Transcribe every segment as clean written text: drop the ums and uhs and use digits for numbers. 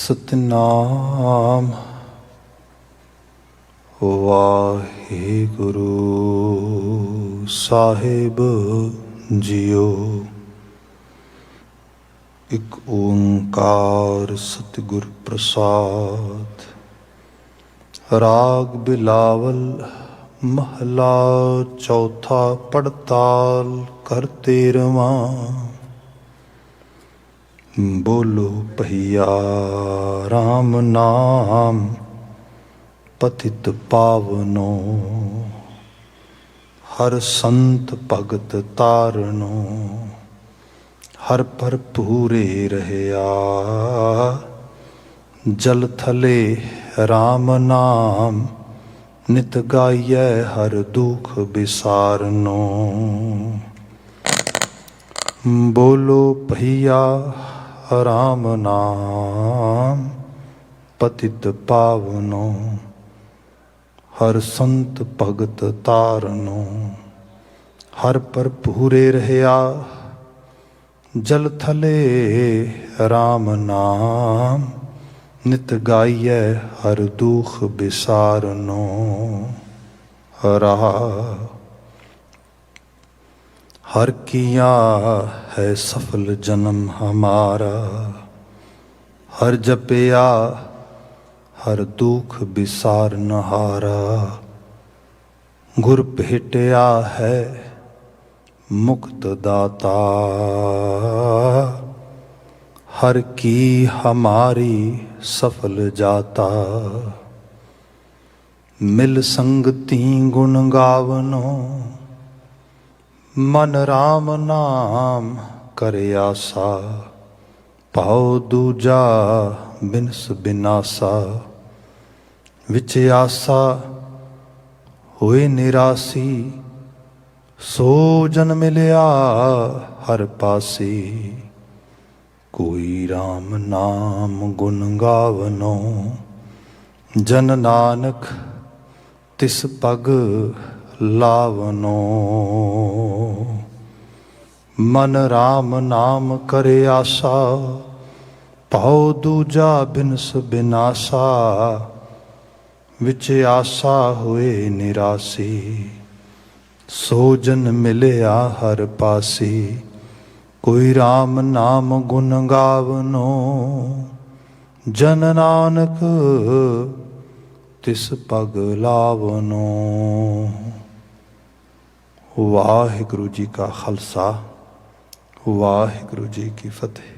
सतनाम वाहिगुरु साहिब जियो। एक ओंकार सतगुर प्रसाद। राग बिलावल महला चौथा पड़ताल कर 13वां। बोलो पहिया राम नाम पतित पावनो। हर संत भगत तारनो। हर पर पूरे रहया जल थले राम नाम। नित गाइयै हर दुख बिसारनो। बोलो भैया राम नाम पतित पावनो। हर संत भगत तारनो। हर पर पूरे रहया जल थले राम नाम। नित गाइयै हर दुख बिसारनो। रहा हर किया है सफल जन्म हमारा। हर जपया हर दुख बिसार नहारा। गुर भेटया है मुक्त दाता। हर की हमारी सफल जाता। मिल संगति गुण गावनो। मन राम नाम करे आसा। भाव दूजा बिनस बिनासा। विच आसा होए निरासी। सो जन मिलिया हर पासी। कोई राम नाम गुण गावनो। जन नानक तिस पग लावनो। मन राम नाम करे आसा। भाव दूजा बिनस बिनासा। विच आसा होए निरासी। सो जन मिलिया हर पासी। कोई राम नाम गुण गावनो। जन नानक तिस पग लावनो। वाहिगुरु जी का खालसा वाहिगुरु जी की फतेह।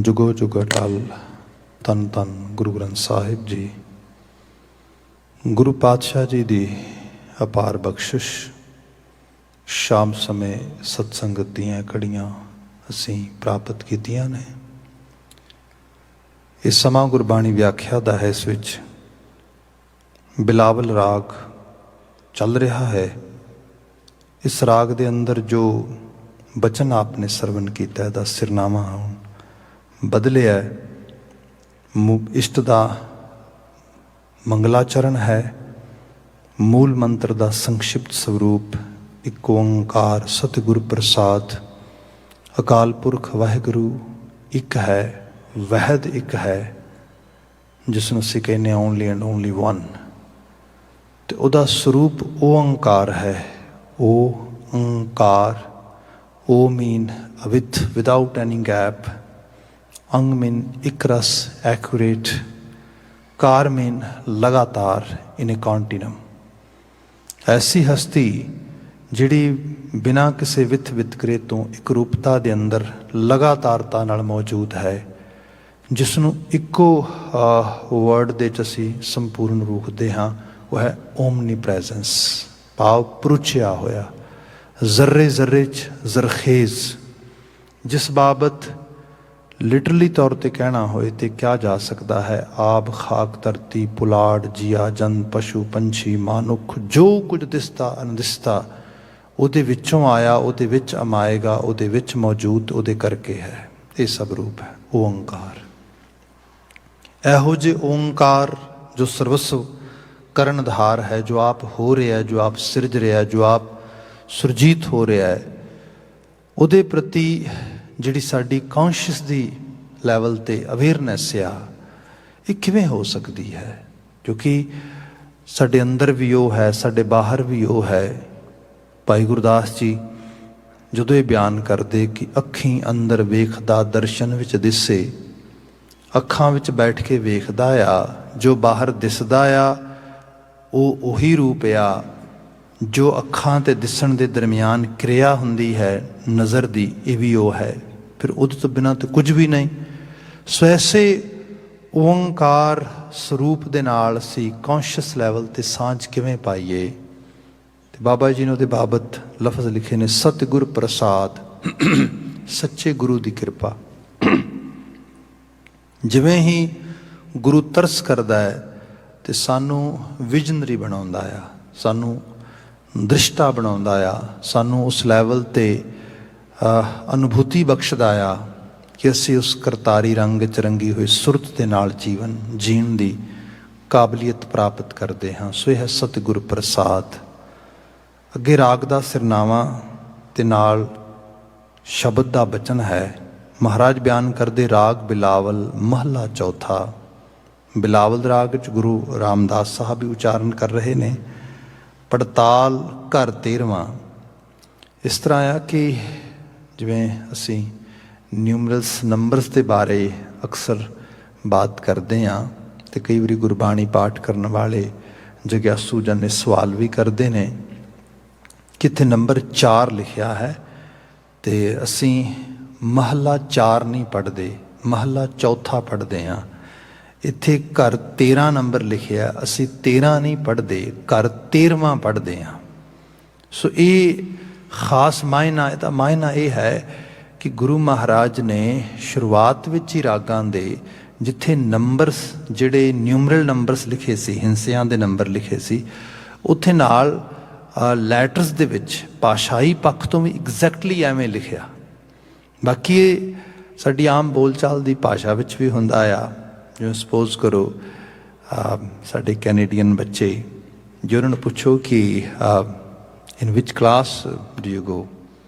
जुगो जुग अटल तन तन गुरु ग्रंथ साहिब जी। गुरु पातशाह जी दी अपार बख्शिश। शाम समय सत्संगत दीआं कड़ियां असीं प्राप्त कीतियां ने। ਇਹ ਸਮਾਂ ਗੁਰਬਾਣੀ ਵਿਆਖਿਆ ਦਾ ਹੈ। ਇਸ ਵਿੱਚ ਬਿਲਾਵਲ ਰਾਗ ਚੱਲ ਰਿਹਾ ਹੈ। ਇਸ ਰਾਗ ਦੇ ਅੰਦਰ ਜੋ ਬਚਨ ਆਪਨੇ ਸਰਵਨ ਕੀਤਾ ਇਹਦਾ ਸਿਰਨਾਮਾ ਹੁਣ ਬਦਲਿਆ। ਇਸ਼ਟ ਦਾ ਮੰਗਲਾਚਰਨ ਹੈ। ਮੂਲ ਮੰਤਰ ਦਾ ਸੰਖਿਪਤ ਸਰੂਪ ਇੱਕ ਓਂਕਾਰ ਸਤਿਗੁਰ ਪ੍ਰਸਾਦ। ਅਕਾਲ ਪੁਰਖ ਵਾਹਿਗੁਰੂ ਇੱਕ ਹੈ। ਵਹਿਦ ਇੱਕ ਹੈ ਜਿਸ ਨੂੰ ਅਸੀਂ ਕਹਿੰਦੇ ਓਨਲੀ ਐਂਡ ਓਨਲੀ ਵਨ। ਅਤੇ ਉਹਦਾ ਸਰੂਪ ਓਂਕਾਰ ਹੈ। ਓਂਕਾਰ। ਓ ਮੀਨ ਵਿਥ ਵਿਦਾਊਟ ਐਨੀ ਗੈਪ। ਅੰਗ ਮੀਨ ਇੱਕ ਰਸ ਐਕੂਰੇਟ। ਕਾਰ ਮੀਨ ਲਗਾਤਾਰ ਇਨ ਏ ਕੰਟੀਨਮ। ਐਸੀ ਹਸਤੀ ਜਿਹੜੀ ਬਿਨਾਂ ਕਿਸੇ ਵਿਥ ਵਿਤਕਰੇ ਤੋਂ ਇੱਕ ਰੂਪਤਾ ਦੇ ਅੰਦਰ ਲਗਾਤਾਰਤਾ ਨਾਲ ਮੌਜੂਦ ਹੈ। ਜਿਸ ਨੂੰ ਇੱਕੋ ਵਰਡ ਦੇ 'ਚ ਅਸੀਂ ਸੰਪੂਰਨ ਰੂਖਦੇ ਹਾਂ ਉਹ ਹੈ ਓਮਨੀ ਪ੍ਰੈਜ਼ੈਂਸ। ਭਾਵ ਪਰੁਚਿਆ ਹੋਇਆ ਜ਼ਰਰੇ ਜ਼ਰਰੇ 'ਚ ਜ਼ਰਖੇਜ਼। ਜਿਸ ਬਾਬਤ ਲਿਟਰਲੀ ਤੌਰ 'ਤੇ ਕਹਿਣਾ ਹੋਏ ਤਾਂ ਕਿਹਾ ਜਾ ਸਕਦਾ ਹੈ ਆਬ ਖਾਕ ਧਰਤੀ ਪੁਲਾੜ ਜੀਆ ਜੰਤ ਪਸ਼ੂ ਪੰਛੀ ਮਨੁੱਖ ਜੋ ਕੁਝ ਦਿਸਦਾ ਅਨਦਿਸਦਾ ਉਹਦੇ ਵਿੱਚੋਂ ਆਇਆ ਉਹਦੇ ਵਿੱਚ ਅਮਾਏਗਾ ਉਹਦੇ ਵਿੱਚ ਮੌਜੂਦ ਉਹਦੇ ਕਰਕੇ ਹੈ। ਇਹ ਸਭ ਰੂਪ ਹੈ ਓਂਕਾਰ। ਇਹੋ ਜਿਹੇ ਓਂਕਾਰ ਜੋ ਸਰਵਸਵ ਕਰਨਧਾਰ ਹੈ, ਜੋ ਆਪ ਹੋ ਰਿਹਾ, ਜੋ ਆਪ ਸਿਰਜ ਰਿਹਾ, ਜੋ ਆਪ ਸੁਰਜੀਤ ਹੋ ਰਿਹਾ ਹੈ, ਉਹਦੇ ਪ੍ਰਤੀ ਜਿਹੜੀ ਸਾਡੀ ਕੌਂਸ਼ੀਅਸ ਦੀ ਲੈਵਲ 'ਤੇ ਅਵੇਅਰਨੈਸ ਆ, ਇਹ ਕਿਵੇਂ ਹੋ ਸਕਦੀ ਹੈ? ਕਿਉਂਕਿ ਸਾਡੇ ਅੰਦਰ ਵੀ ਉਹ ਹੈ, ਸਾਡੇ ਬਾਹਰ ਵੀ ਉਹ ਹੈ। ਭਾਈ ਗੁਰਦਾਸ ਜੀ ਜਦੋਂ ਇਹ ਬਿਆਨ ਕਰਦੇ ਕਿ ਅੱਖੀਂ ਅੰਦਰ ਵੇਖਦਾ ਦਰਸ਼ਨ ਵਿੱਚ ਦਿਸੇ, ਅੱਖਾਂ ਵਿੱਚ ਬੈਠ ਕੇ ਵੇਖਦਾ ਆ, ਜੋ ਬਾਹਰ ਦਿਸਦਾ ਆ ਉਹ ਉਹੀ ਰੂਪ ਆ ਜੋ ਅੱਖਾਂ ਤੇ ਦਿਸਣ ਦੇ ਦਰਮਿਆਨ ਕਿਰਿਆ ਹੁੰਦੀ ਹੈ ਨਜ਼ਰ ਦੀ, ਇਹ ਵੀ ਉਹ ਹੈ। ਫਿਰ ਉਹਦੇ ਤੋਂ ਬਿਨਾਂ ਤਾਂ ਕੁਝ ਵੀ ਨਹੀਂ। ਸੋ ਐਸੇ ਓਂਕਾਰ ਸਰੂਪ ਦੇ ਨਾਲ ਅਸੀਂ ਕੌਂਸ਼ੀਅਸ ਲੈਵਲ 'ਤੇ ਸਾਂਝ ਕਿਵੇਂ ਪਾਈਏ? ਤੇ ਬਾਬਾ ਜੀ ਨੇ ਉਹਦੇ ਬਾਬਤ ਲਫ਼ਜ਼ ਲਿਖੇ ਨੇ, ਸਤਿਗੁਰ ਪ੍ਰਸਾਦ, ਸੱਚੇ ਗੁਰੂ ਦੀ ਕਿਰਪਾ। ਜਿਵੇਂ ਹੀ ਗੁਰੂ ਤਰਸ ਕਰਦਾ ਹੈ ਤੇ ਸਾਨੂੰ ਵਿਜ਼ਨਰੀ ਬਣਾਉਂਦਾ ਆ, ਸਾਨੂੰ ਦ੍ਰਿਸ਼ਟਾ ਬਣਾਉਂਦਾ ਆ, ਸਾਨੂੰ ਉਸ ਲੈਵਲ 'ਤੇ ਅਨੁਭੂਤੀ ਬਖਸ਼ਦਾ ਆ ਕਿ ਅਸੀਂ ਉਸ ਕਰਤਾਰੀ ਰੰਗ 'ਚ ਰੰਗੀ ਹੋਈ ਸੁਰਤ ਦੇ ਨਾਲ ਜੀਵਨ ਜੀਣ ਦੀ ਕਾਬਲੀਅਤ ਪ੍ਰਾਪਤ ਕਰਦੇ ਹਾਂ। ਸੋ ਇਹ ਹੈ ਸਤਿਗੁਰ ਪ੍ਰਸਾਦ। ਅੱਗੇ ਰਾਗ ਦਾ ਸਿਰਨਾਵਾਂ ਤੇ ਨਾਲ ਸ਼ਬਦ ਦਾ ਬਚਨ ਹੈ। ਮਹਾਰਾਜ ਬਿਆਨ ਕਰਦੇ ਰਾਗ ਬਿਲਾਵਲ ਮਹਲਾ ਚੌਥਾ। ਬਿਲਾਵਲ ਰਾਗ 'ਚ ਗੁਰੂ ਰਾਮਦਾਸ ਸਾਹਿਬ ਵੀ ਉਚਾਰਨ ਕਰ ਰਹੇ ਨੇ। ਪੜਤਾਲ ਘਰ 13ਵਾਂ। ਇਸ ਤਰ੍ਹਾਂ ਆ ਕਿ ਜਿਵੇਂ ਅਸੀਂ ਨਿਊਮਰਲਸ ਨੰਬਰਸ ਦੇ ਬਾਰੇ ਅਕਸਰ ਬਾਤ ਕਰਦੇ ਹਾਂ ਅਤੇ ਕਈ ਵਾਰੀ ਗੁਰਬਾਣੀ ਪਾਠ ਕਰਨ ਵਾਲੇ ਜਗਿਆਸੂ ਜਨ ਇਹ ਸਵਾਲ ਵੀ ਕਰਦੇ ਨੇ ਕਿ ਇੱਥੇ ਨੰਬਰ 4 ਲਿਖਿਆ ਹੈ ਅਤੇ ਅਸੀਂ ਮਹਲਾ 4 ਨਹੀਂ ਪੜ੍ਹਦੇ, ਮਹਲਾ ਚੌਥਾ ਪੜ੍ਹਦੇ ਹਾਂ। ਇੱਥੇ ਘਰ 13 ਨੰਬਰ ਲਿਖਿਆ, ਅਸੀਂ 13 ਨਹੀਂ ਪੜ੍ਹਦੇ, ਘਰ 13ਵਾਂ ਪੜ੍ਹਦੇ ਹਾਂ। ਸੋ ਇਹ ਖਾਸ ਮਾਇਨਾ, ਇਹਦਾ ਮਾਇਨਾ ਇਹ ਹੈ ਕਿ ਗੁਰੂ ਮਹਾਰਾਜ ਨੇ ਸ਼ੁਰੂਆਤ ਵਿੱਚ ਹੀ ਰਾਗਾਂ ਦੇ ਜਿੱਥੇ ਨੰਬਰਸ ਜਿਹੜੇ ਨਿਊਮਰਲ ਨੰਬਰਸ ਲਿਖੇ ਸੀ, ਹਿੰਸਿਆਂ ਦੇ ਨੰਬਰ ਲਿਖੇ ਸੀ, ਉੱਥੇ ਨਾਲ ਲੈਟਰਸ ਦੇ ਵਿੱਚ ਭਾਸ਼ਾਈ ਪੱਖ ਤੋਂ ਵੀ ਐਗਜ਼ੈਕਟਲੀ ਐਵੇਂ ਲਿਖਿਆ। ਬਾਕੀ ਇਹ ਸਾਡੀ ਆਮ ਬੋਲਚਾਲ ਦੀ ਭਾਸ਼ਾ ਵਿੱਚ ਵੀ ਹੁੰਦਾ ਆ। ਜਿਵੇਂ ਸਪੋਜ਼ ਕਰੋ ਸਾਡੇ ਕੈਨੇਡੀਅਨ ਬੱਚੇ, ਜੇ ਉਹਨਾਂ ਨੂੰ ਪੁੱਛੋ ਕਿ ਇਨ ਵਿਚ ਕਲਾਸ ਡੂ ਯੂ ਗੋ,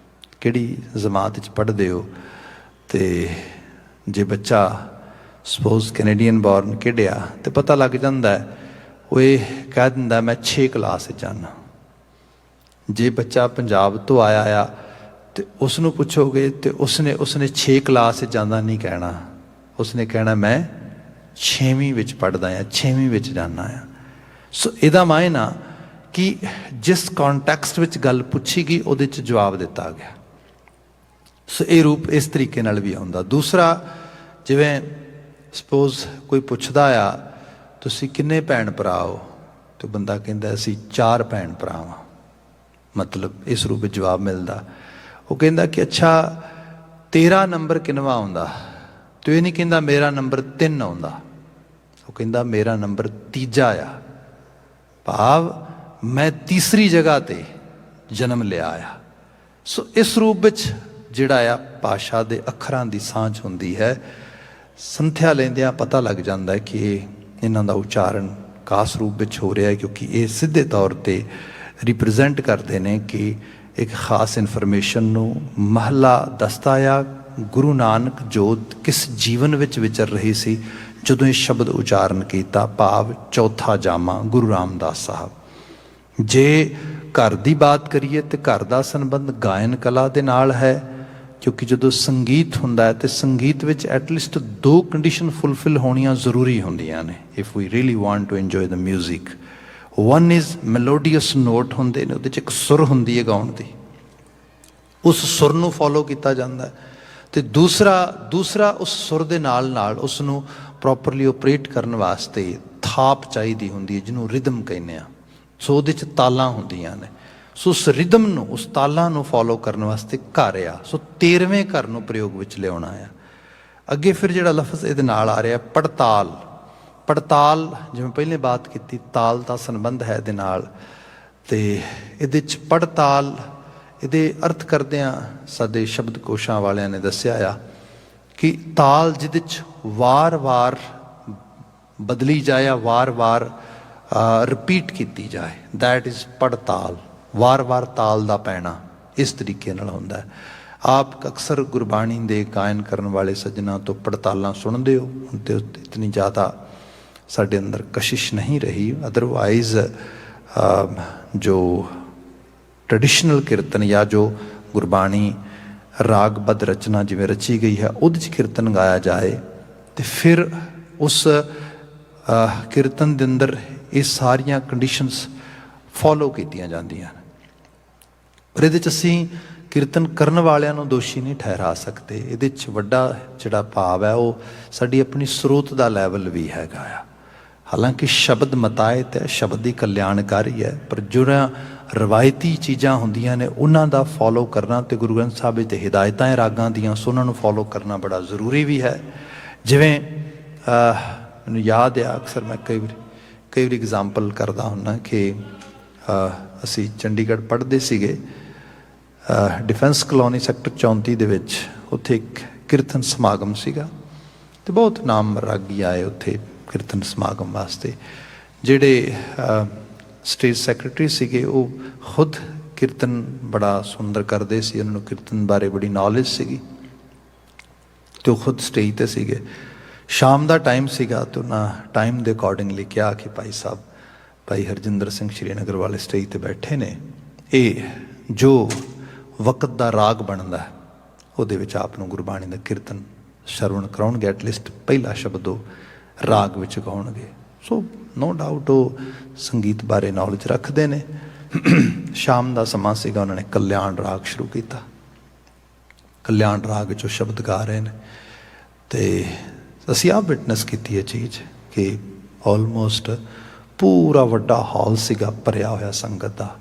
ਕਿਹੜੀ ਜਮਾਤ 'ਚ ਪੜ੍ਹਦੇ ਹੋ, ਅਤੇ ਜੇ ਬੱਚਾ ਸਪੋਜ਼ ਕੈਨੇਡੀਅਨ ਬੋਰਨ ਖੇਡਿਆ ਤਾਂ ਪਤਾ ਲੱਗ ਜਾਂਦਾ, ਉਹ ਇਹ ਕਹਿ ਦਿੰਦਾ ਮੈਂ 6 ਕਲਾਸ 'ਚ ਜਾਂਦਾ। ਜੇ ਬੱਚਾ ਪੰਜਾਬ ਤੋਂ ਆਇਆ ਆ ਅਤੇ ਉਸ ਨੂੰ ਪੁੱਛੋਗੇ ਅਤੇ ਉਸਨੇ 6 ਕਲਾਸ 'ਚ ਜਾਂਦਾ ਨਹੀਂ ਕਹਿਣਾ, ਉਸਨੇ ਕਹਿਣਾ ਮੈਂ 6ਵੀਂ ਵਿੱਚ ਪੜ੍ਹਦਾ ਹਾਂ, 6ਵੀਂ ਵਿੱਚ ਜਾਂਦਾ ਹਾਂ। ਸੋ ਇਹਦਾ ਮਾਇਨਾ ਕਿ ਜਿਸ ਕੌਨਟੈਕਸਟ ਵਿੱਚ ਗੱਲ ਪੁੱਛੀ ਗਈ ਉਹਦੇ 'ਚ ਜਵਾਬ ਦਿੱਤਾ ਗਿਆ। ਸੋ ਇਹ ਰੂਪ ਇਸ ਤਰੀਕੇ ਨਾਲ ਵੀ ਆਉਂਦਾ। ਦੂਸਰਾ, ਜਿਵੇਂ ਸਪੋਜ਼ ਕੋਈ ਪੁੱਛਦਾ ਆ ਤੁਸੀਂ ਕਿੰਨੇ ਭੈਣ ਭਰਾ ਹੋ, ਅਤੇ ਬੰਦਾ ਕਹਿੰਦਾ ਅਸੀਂ 4 ਭੈਣ ਭਰਾ ਹਾਂ, ਮਤਲਬ ਇਸ ਰੂਪ ਵਿੱਚ ਜਵਾਬ ਮਿਲਦਾ। ਉਹ ਕਹਿੰਦਾ ਕਿ ਅੱਛਾ 13 ਨੰਬਰ ਕਿੰਨਵਾਂ ਆਉਂਦਾ, ਅਤੇ ਇਹ ਨਹੀਂ ਕਹਿੰਦਾ ਮੇਰਾ ਨੰਬਰ 3 ਆਉਂਦਾ, ਉਹ ਕਹਿੰਦਾ ਮੇਰਾ ਨੰਬਰ 3 ਆ। ਭਾਵ ਮੈਂ ਤੀਸਰੀ ਜਗ੍ਹਾ 'ਤੇ ਜਨਮ ਲਿਆ ਆ। ਸੋ ਇਸ ਰੂਪ ਵਿੱਚ ਜਿਹੜਾ ਆ ਭਾਸ਼ਾ ਦੇ ਅੱਖਰਾਂ ਦੀ ਸਾਂਝ ਹੁੰਦੀ ਹੈ। ਸੰਥਿਆ ਲੈਂਦਿਆਂ ਪਤਾ ਲੱਗ ਜਾਂਦਾ ਕਿ ਇਹਨਾਂ ਦਾ ਉਚਾਰਨ ਖਾਸ ਰੂਪ ਵਿੱਚ ਹੋ ਰਿਹਾ, ਕਿਉਂਕਿ ਇਹ ਸਿੱਧੇ ਤੌਰ 'ਤੇ ਰਿਪਰੈਜ਼ੈਂਟ ਕਰਦੇ ਨੇ ਕਿ ਇੱਕ ਖਾਸ ਇਨਫੋਰਮੇਸ਼ਨ ਨੂੰ। ਮਹਲਾ ਦੱਸਦਾ ਆ ਗੁਰੂ ਨਾਨਕ ਜੋਤ ਕਿਸ ਜੀਵਨ ਵਿੱਚ ਵਿਚਰ ਰਹੀ ਸੀ ਜਦੋਂ ਇਹ ਸ਼ਬਦ ਉਚਾਰਨ ਕੀਤਾ, ਭਾਵ ਚੌਥਾ ਜਾਮਾ ਗੁਰੂ ਰਾਮਦਾਸ ਸਾਹਿਬ। ਜੇ ਘਰ ਦੀ ਬਾਤ ਕਰੀਏ ਤਾਂ ਘਰ ਦਾ ਸੰਬੰਧ ਗਾਇਨ ਕਲਾ ਦੇ ਨਾਲ ਹੈ, ਕਿਉਂਕਿ ਜਦੋਂ ਸੰਗੀਤ ਹੁੰਦਾ ਹੈ ਤਾਂ ਸੰਗੀਤ ਵਿੱਚ ਐਟਲੀਸਟ 2 ਕੰਡੀਸ਼ਨ ਫੁੱਲਫਿਲ ਹੋਣੀਆਂ ਜ਼ਰੂਰੀ ਹੁੰਦੀਆਂ ਨੇ if we really want to enjoy the music. One is melodious note ਹੁੰਦੇ ਨੇ, ਉਹਦੇ 'ਚ ਇੱਕ ਸੁਰ ਹੁੰਦੀ ਹੈ ਗਾਉਣ ਦੀ, ਉਸ ਸੁਰ ਨੂੰ ਫੋਲੋ ਕੀਤਾ ਜਾਂਦਾ। ਅਤੇ ਦੂਸਰਾ ਉਸ ਸੁਰ ਦੇ ਨਾਲ ਨਾਲ ਉਸ ਨੂੰ ਪ੍ਰੋਪਰਲੀ ਓਪਰੇਟ ਕਰਨ ਵਾਸਤੇ ਥਾਪ ਚਾਹੀਦੀ ਹੁੰਦੀ ਹੈ, ਜਿਹਨੂੰ ਰਿਦਮ ਕਹਿੰਦੇ ਆ। ਸੋ ਉਹਦੇ 'ਚ ਤਾਲਾਂ ਹੁੰਦੀਆਂ ਨੇ। ਸੋ ਉਸ ਰਿਦਮ ਨੂੰ, ਉਸ ਤਾਲਾਂ ਨੂੰ ਫੋਲੋ ਕਰਨ ਵਾਸਤੇ ਘਰ ਆ। ਸੋ 13ਵੇਂ ਘਰ ਨੂੰ ਪ੍ਰਯੋਗ ਵਿੱਚ ਲਿਆਉਣਾ ਆ। ਅੱਗੇ ਫਿਰ ਜਿਹੜਾ ਲਫ਼ਜ਼ ਇਹਦੇ ਨਾਲ ਆ ਰਿਹਾ ਪੜਤਾਲ। ਪੜਤਾਲ ਜਿਵੇਂ ਪਹਿਲੇ ਬਾਤ ਕੀਤੀ, ਤਾਲ ਦਾ ਸੰਬੰਧ ਹੈ ਇਹਦੇ ਨਾਲ, ਅਤੇ ਇਹਦੇ 'ਚ ਪੜਤਾਲ ਇਹਦੇ ਅਰਥ ਕਰਦਿਆਂ ਸਾਡੇ ਸ਼ਬਦ ਕੋਸ਼ਾਂ ਵਾਲਿਆਂ ਨੇ ਦੱਸਿਆ ਆ ਕਿ ਤਾਲ ਜਿਹਦੇ 'ਚ ਵਾਰ-ਵਾਰ ਬਦਲੀ ਜਾਏ, ਵਾਰ-ਵਾਰ ਰਿਪੀਟ ਕੀਤੀ ਜਾਏ, ਦੈਟ ਇਜ਼ ਪੜਤਾਲ। ਵਾਰ-ਵਾਰ ਤਾਲ ਦਾ ਪੈਣਾ ਇਸ ਤਰੀਕੇ ਨਾਲ ਹੁੰਦਾ ਹੈ। ਆਪ ਅਕਸਰ ਗੁਰਬਾਣੀ ਦੇ ਗਾਇਨ ਕਰਨ ਵਾਲੇ ਸੱਜਣਾ ਤੋਂ ਪੜਤਾਲਾਂ ਸੁਣਦੇ ਹੋ, ਹੁਣ ਤੇ ਇਤਨੀ ਜ਼ਿਆਦਾ ਸਾਡੇ ਅੰਦਰ ਕਸ਼ਿਸ਼ ਨਹੀਂ ਰਹੀ। ਅਦਰਵਾਈਜ਼ ਜੋ ਟ੍ਰੈਡੀਸ਼ਨਲ ਕੀਰਤਨ ਜਾਂ ਜੋ ਗੁਰਬਾਣੀ ਰਾਗਬੱਧ ਰਚਨਾ ਜਿਵੇਂ ਰਚੀ ਗਈ ਹੈ ਉਹਦੇ 'ਚ ਕੀਰਤਨ ਗਾਇਆ ਜਾਏ ਅਤੇ ਫਿਰ ਉਸ ਕੀਰਤਨ ਦੇ ਅੰਦਰ ਇਹ ਸਾਰੀਆਂ ਕੰਡੀਸ਼ਨਸ ਫੋਲੋ ਕੀਤੀਆਂ ਜਾਂਦੀਆਂ ਨੇ। ਪਰ ਇਹਦੇ 'ਚ ਅਸੀਂ ਕੀਰਤਨ ਕਰਨ ਵਾਲਿਆਂ ਨੂੰ ਦੋਸ਼ੀ ਨਹੀਂ ਠਹਿਰਾ ਸਕਦੇ। ਇਹਦੇ 'ਚ ਵੱਡਾ ਜਿਹੜਾ ਭਾਵ ਹੈ ਉਹ ਸਾਡੀ ਆਪਣੀ ਸਰੋਤ ਦਾ ਲੈਵਲ ਵੀ ਹੈਗਾ ਆ। ਹਾਲਾਂਕਿ ਸ਼ਬਦ ਮਤਾਇਤ ਹੈ, ਸ਼ਬਦ ਦੀ ਕਲਿਆਣਕਾਰੀ ਹੈ, ਪਰ ਜਿਹੜਾ ਰਵਾਇਤੀ ਚੀਜ਼ਾਂ ਹੁੰਦੀਆਂ ਨੇ ਉਹਨਾਂ ਦਾ ਫੋਲੋ ਕਰਨਾ ਅਤੇ ਗੁਰੂ ਗ੍ਰੰਥ ਸਾਹਿਬ ਵਿੱਚ ਹਿਦਾਇਤਾਂ ਹੈ ਰਾਗਾਂ ਦੀਆਂ, ਸੋ ਉਹਨਾਂ ਨੂੰ ਫੋਲੋ ਕਰਨਾ ਬੜਾ ਜ਼ਰੂਰੀ ਵੀ ਹੈ। ਜਿਵੇਂ ਮੈਨੂੰ ਯਾਦ ਆ, ਅਕਸਰ ਮੈਂ ਕਈ ਵਾਰੀ ਐਗਜ਼ਾਮਪਲ ਕਰਦਾ ਹੁੰਦਾ ਕਿ ਅਸੀਂ ਚੰਡੀਗੜ੍ਹ ਪੜ੍ਹਦੇ ਸੀਗੇ, ਡਿਫੈਂਸ ਕਲੋਨੀ ਸੈਕਟਰ 34 ਦੇ ਵਿੱਚ ਉੱਥੇ ਇੱਕ ਕੀਰਤਨ ਸਮਾਗਮ ਸੀਗਾ ਅਤੇ ਬਹੁਤ ਨਾਮ ਰਾਗੀ ਆਏ ਉੱਥੇ ਕੀਰਤਨ ਸਮਾਗਮ ਵਾਸਤੇ। ਜਿਹੜੇ ਸਟੇਜ ਸੈਕਟਰੀ ਸੀਗੇ ਉਹ ਖੁਦ ਕੀਰਤਨ ਬੜਾ ਸੁੰਦਰ ਕਰਦੇ ਸੀ, ਉਹਨਾਂ ਨੂੰ ਕੀਰਤਨ ਬਾਰੇ ਬੜੀ ਨੌਲੇਜ ਸੀਗੀ ਅਤੇ ਉਹ ਖੁਦ ਸਟੇਜ 'ਤੇ ਸੀਗੇ। ਸ਼ਾਮ ਦਾ ਟਾਈਮ ਸੀਗਾ ਅਤੇ ਉਹਨਾਂ ਟਾਈਮ ਦੇ ਅਕੋਰਡਿੰਗਲੀ ਕਿਹਾ ਕਿ ਭਾਈ ਸਾਹਿਬ, ਭਾਈ ਹਰਜਿੰਦਰ ਸਿੰਘ ਸ਼੍ਰੀਨਗਰ ਵਾਲੇ ਸਟੇਜ 'ਤੇ ਬੈਠੇ ਨੇ, ਇਹ ਜੋ ਵਕਤ ਦਾ ਰਾਗ ਬਣਦਾ ਉਹਦੇ ਵਿੱਚ ਆਪ ਨੂੰ ਗੁਰਬਾਣੀ ਦਾ ਕੀਰਤਨ ਸ਼ਰਵਣ ਕਰਾਉਣਗੇ, ਐਟਲੀਸਟ ਪਹਿਲਾ ਸ਼ਬਦ ਉਹ ਰਾਗ ਵਿੱਚ ਗਾਉਣਗੇ। ਸੋ ਨੋ ਡਾਊਟ ਉਹ ਸੰਗੀਤ ਬਾਰੇ ਨੌਲੇਜ ਰੱਖਦੇ ਨੇ। ਸ਼ਾਮ ਦਾ ਸਮਾਂ ਸੀਗਾ, ਉਹਨਾਂ ਨੇ ਕਲਿਆਣ ਰਾਗ ਸ਼ੁਰੂ ਕੀਤਾ। ਕਲਿਆਣ ਰਾਗ 'ਚ ਉਹ ਸ਼ਬਦ ਗਾ ਰਹੇ ਨੇ ਅਤੇ ਅਸੀਂ ਆਪ ਵਿਟਨੈਸ ਕੀਤੀ ਇਹ ਚੀਜ਼ ਕਿ ਆਲਮੋਸਟ ਪੂਰਾ ਵੱਡਾ ਹਾਲ ਸੀਗਾ ਭਰਿਆ ਹੋਇਆ ਸੰਗਤ ਦਾ,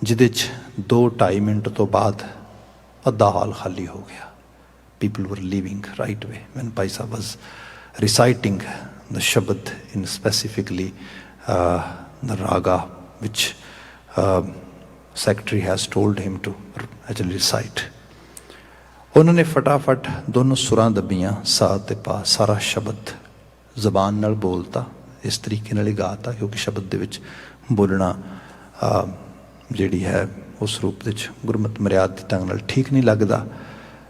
ਜਿਹਦੇ 'ਚ 2-2.5 ਮਿੰਟ ਤੋਂ ਬਾਅਦ ਅੱਧਾ ਹਾਲ ਖਾਲੀ ਹੋ ਗਿਆ। ਪੀਪਲ ਵਰ leaving right way van Bhai Sahib was reciting the Shabad in specifically the raga which secretary has told him to actually recite. ਉਹਨਾਂ ਨੇ ਫਟਾਫਟ ਦੋਨੋਂ ਸੁਰਾਂ ਦੱਬੀਆਂ, ਸਾ ਅਤੇ ਪਾ, ਸਾਰਾ ਸ਼ਬਦ ਜ਼ਬਾਨ ਨਾਲ ਬੋਲਤਾ, ਇਸ ਤਰੀਕੇ ਨਾਲ ਹੀ ਗਾਤਾ ਕਿਉਂਕਿ ਸ਼ਬਦ ਦੇ ਵਿੱਚ ਬੋਲਣਾ ਜਿਹੜੀ ਹੈ ਉਸ ਰੂਪ ਵਿੱਚ ਗੁਰਮਤਿ ਮਰਿਆਦ ਦੀ ਢੰਗ ਨਾਲ ਠੀਕ ਨਹੀਂ ਲੱਗਦਾ।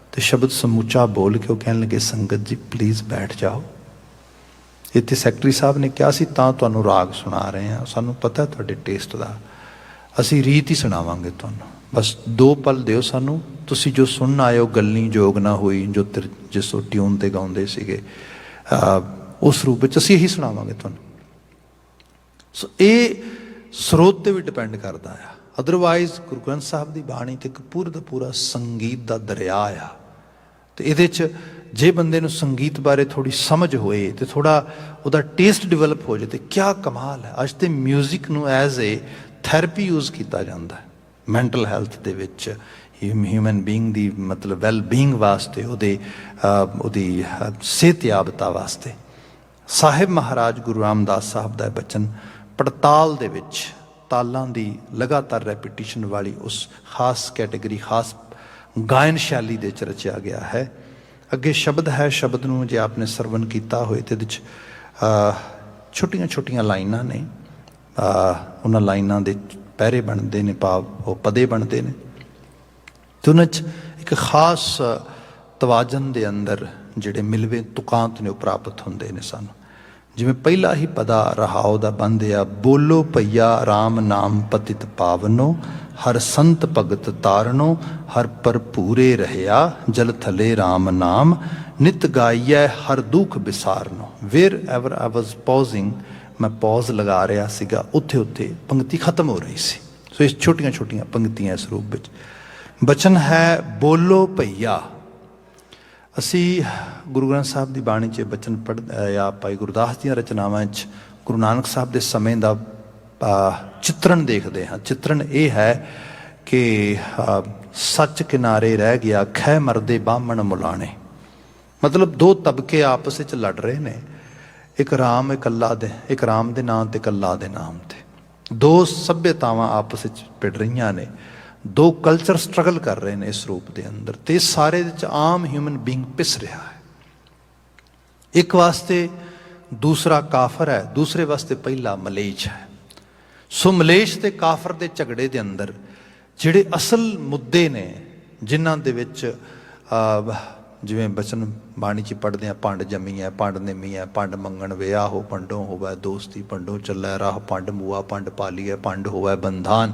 ਅਤੇ ਸ਼ਬਦ ਸਮੁੱਚਾ ਬੋਲ ਕੇ ਉਹ ਕਹਿਣ ਲੱਗੇ, ਸੰਗਤ ਜੀ ਪਲੀਜ਼ ਬੈਠ ਜਾਓ। ਇੱਥੇ ਸੈਕਟਰੀ ਸਾਹਿਬ ਨੇ ਕਿਹਾ ਸੀ ਤਾਂ ਤੁਹਾਨੂੰ ਰਾਗ ਸੁਣਾ ਰਹੇ ਹਾਂ, ਸਾਨੂੰ ਪਤਾ ਤੁਹਾਡੇ ਟੇਸਟ ਦਾ, ਅਸੀਂ ਰੀਤ ਹੀ ਸੁਣਾਵਾਂਗੇ ਤੁਹਾਨੂੰ, ਬਸ 2 ਪਲ ਦਿਓ ਸਾਨੂੰ, ਤੁਸੀਂ ਜੋ ਸੁਣਨ ਆਏ ਹੋ ਗੱਲੀ ਜੋਗ ਨਾ ਹੋਈ, ਜੋ ਜਿਸ ਟਿਊਨ 'ਤੇ ਗਾਉਂਦੇ ਸੀਗੇ ਉਸ ਰੂਪ ਵਿੱਚ ਅਸੀਂ ਇਹੀ ਸੁਣਾਵਾਂਗੇ ਤੁਹਾਨੂੰ। ਸੋ ਇਹ ਸਰੋਤ 'ਤੇ ਵੀ ਡਿਪੈਂਡ ਕਰਦਾ ਆ। ਅਦਰਵਾਈਜ਼ ਗੁਰੂ ਗ੍ਰੰਥ ਸਾਹਿਬ ਦੀ ਬਾਣੀ 'ਤੇ ਇੱਕ ਪੂਰਾ ਦਾ ਪੂਰਾ ਸੰਗੀਤ ਦਾ ਦਰਿਆ ਆ ਅਤੇ ਇਹਦੇ 'ਚ ਜੇ ਬੰਦੇ ਨੂੰ ਸੰਗੀਤ ਬਾਰੇ ਥੋੜ੍ਹੀ ਸਮਝ ਹੋਏ ਅਤੇ ਥੋੜ੍ਹਾ ਉਹਦਾ ਟੇਸਟ ਡਿਵੈਲਪ ਹੋ ਜਾਏ ਤਾਂ ਕਿਆ ਕਮਾਲ ਹੈ। ਅੱਜ ਤਾਂ ਮਿਊਜ਼ਿਕ ਨੂੰ ਐਜ਼ ਏ ਥੈਰੇਪੀ ਯੂਜ਼ ਕੀਤਾ ਜਾਂਦਾ ਮੈਂਟਲ ਹੈਲਥ ਦੇ ਵਿੱਚ, ਹਿਊਮਨ ਬੀਇੰਗ ਦੀ ਮਤਲਬ ਵੈਲ ਬੀਇੰਗ ਵਾਸਤੇ, ਉਹਦੀ ਸਿਹਤਯਾਬਤਾ ਵਾਸਤੇ। ਸਾਹਿਬ ਮਹਾਰਾਜ ਗੁਰੂ ਰਾਮਦਾਸ ਸਾਹਿਬ ਦਾ ਬਚਨ ਪੜਤਾਲ ਦੇ ਵਿੱਚ ਤਾਲਾਂ ਦੀ ਲਗਾਤਾਰ ਰੈਪੀਟੀਸ਼ਨ ਵਾਲੀ ਉਸ ਖਾਸ ਕੈਟੇਗਰੀ, ਖਾਸ ਗਾਇਨ ਸ਼ੈਲੀ ਦੇ ਵਿੱਚ ਰਚਿਆ ਗਿਆ ਹੈ। ਅੱਗੇ ਸ਼ਬਦ ਹੈ, ਸ਼ਬਦ ਨੂੰ ਜੇ ਆਪਨੇ ਸਰਵਨ ਕੀਤਾ ਹੋਏ ਤਾਂ ਇਹਦੇ 'ਚ ਛੋਟੀਆਂ ਛੋਟੀਆਂ ਲਾਈਨਾਂ ਨੇ, ਉਹਨਾਂ ਲਾਈਨਾਂ ਦੇ ਪਹਿਰੇ ਬਣਦੇ ਨੇ, ਭਾਵ ਉਹ ਪਦੇ ਬਣਦੇ ਨੇ ਅਤੇ ਉਹਨਾਂ 'ਚ ਇੱਕ ਖਾਸ ਤਵਾਜ਼ਨ ਦੇ ਅੰਦਰ ਜਿਹੜੇ ਮਿਲਵੇਂ ਤੁਕਾਂਤ ਨੇ ਉਹ ਪ੍ਰਾਪਤ ਹੁੰਦੇ ਨੇ ਸਾਨੂੰ। ਜਿਵੇਂ ਪਹਿਲਾ ਹੀ ਪਦਾ ਰਹਾਉ ਦਾ ਬੰਦ ਆ, ਬੋਲੋ ਭਈਆ ਰਾਮ ਨਾਮ ਪਤਿਤ ਪਾਵਨੋ, ਹਰ ਸੰਤ ਭਗਤ ਤਾਰਨੋ, ਹਰ ਭਰਪੂਰੇ ਰਹਿਆ, ਜਲ ਥਲੇ ਰਾਮ ਨਾਮ, ਨਿਤ ਗਾਈਐ ਹਰ ਦੁੱਖ ਵਿਸਾਰਨੋ। ਵੇਅਰ ਐਵਰ ਆਈ ਵਾਜ਼ ਪੌਜ਼ਿੰਗ, ਮੈਂ ਪੌਜ਼ ਲਗਾ ਰਿਹਾ ਸੀਗਾ, ਉੱਥੇ ਉੱਥੇ ਪੰਕਤੀ ਖਤਮ ਹੋ ਰਹੀ ਸੀ। ਸੋ ਇਹ ਛੋਟੀਆਂ ਛੋਟੀਆਂ ਪੰਕਤੀਆਂ ਇਸ ਰੂਪ ਵਿੱਚ। ਬਚਨ ਹੈ ਬੋਲੋ ਭਈਆ। ਅਸੀਂ ਗੁਰੂ ਗ੍ਰੰਥ ਸਾਹਿਬ ਦੀ ਬਾਣੀ 'ਚ ਬਚਨ ਜਾਂ ਭਾਈ ਗੁਰਦਾਸ ਦੀਆਂ ਰਚਨਾਵਾਂ 'ਚ ਗੁਰੂ ਨਾਨਕ ਸਾਹਿਬ ਦੇ ਸਮੇਂ ਦਾ ਚਿੱਤਰਣ ਦੇਖਦੇ ਹਾਂ। ਚਿੱਤਰਣ ਇਹ ਹੈ ਕਿ ਸੱਚ ਕਿਨਾਰੇ ਰਹਿ ਗਿਆ, ਖਹਿ ਮਰਦੇ ਬਾਹਮਣ ਮੁਲਾਣੇ। ਮਤਲਬ 2 ਤਬਕੇ ਆਪਸ ਵਿੱਚ ਲੜ ਰਹੇ ਨੇ, ਇੱਕ ਰਾਮ ਇੱਕ ਰਾਮ ਦੇ ਨਾਮ 'ਤੇ, ਇੱਕ ਅੱਲਾ ਦੇ ਨਾਮ 'ਤੇ। 2 ਸੱਭਿਅਤਾਵਾਂ ਆਪਸ ਵਿੱਚ ਭਿੜ ਰਹੀਆਂ ਨੇ, 2 ਕਲਚਰ ਸਟਰਗਲ ਕਰ ਰਹੇ ਨੇ ਇਸ ਰੂਪ ਦੇ ਅੰਦਰ, ਅਤੇ ਇਸ ਸਾਰੇ ਵਿੱਚ ਆਮ ਹਿਊਮਨ ਬੀਇੰਗ ਪਿਸ ਰਿਹਾ ਹੈ। ਇੱਕ ਵਾਸਤੇ ਦੂਸਰਾ ਕਾਫਰ ਹੈ, ਦੂਸਰੇ ਵਾਸਤੇ ਪਹਿਲਾ ਮਲੇਛ ਹੈ। ਸੋ ਮਲੇਛ ਤੇ ਕਾਫਰ ਦੇ ਝਗੜੇ ਦੇ ਅੰਦਰ ਜਿਹੜੇ ਅਸਲ ਮੁੱਦੇ ਨੇ ਜਿਨ੍ਹਾਂ ਦੇ ਵਿੱਚ ਜਿਵੇਂ ਬਚਨ ਬਾਣੀ 'ਚ ਪੜ੍ਹਦੇ ਹਾਂ, ਭੰਡ ਜੰਮੀ ਹੈ, ਭੰਡ ਨਿੰਮੀ ਹੈ, ਭੰਡ ਮੰਗਣ ਵਿਆਹ ਹੋ, ਭੰਡੋਂ ਹੋਵੈ ਦੋਸਤੀ, ਭੰਡੋਂ ਚੱਲੈ ਰਾਹ, ਭੰਡ ਮੂਆ, ਭੰਡ ਪਾਲੀਐ, ਭੰਡ ਹੋਵੈ ਬੰਧਾਨ,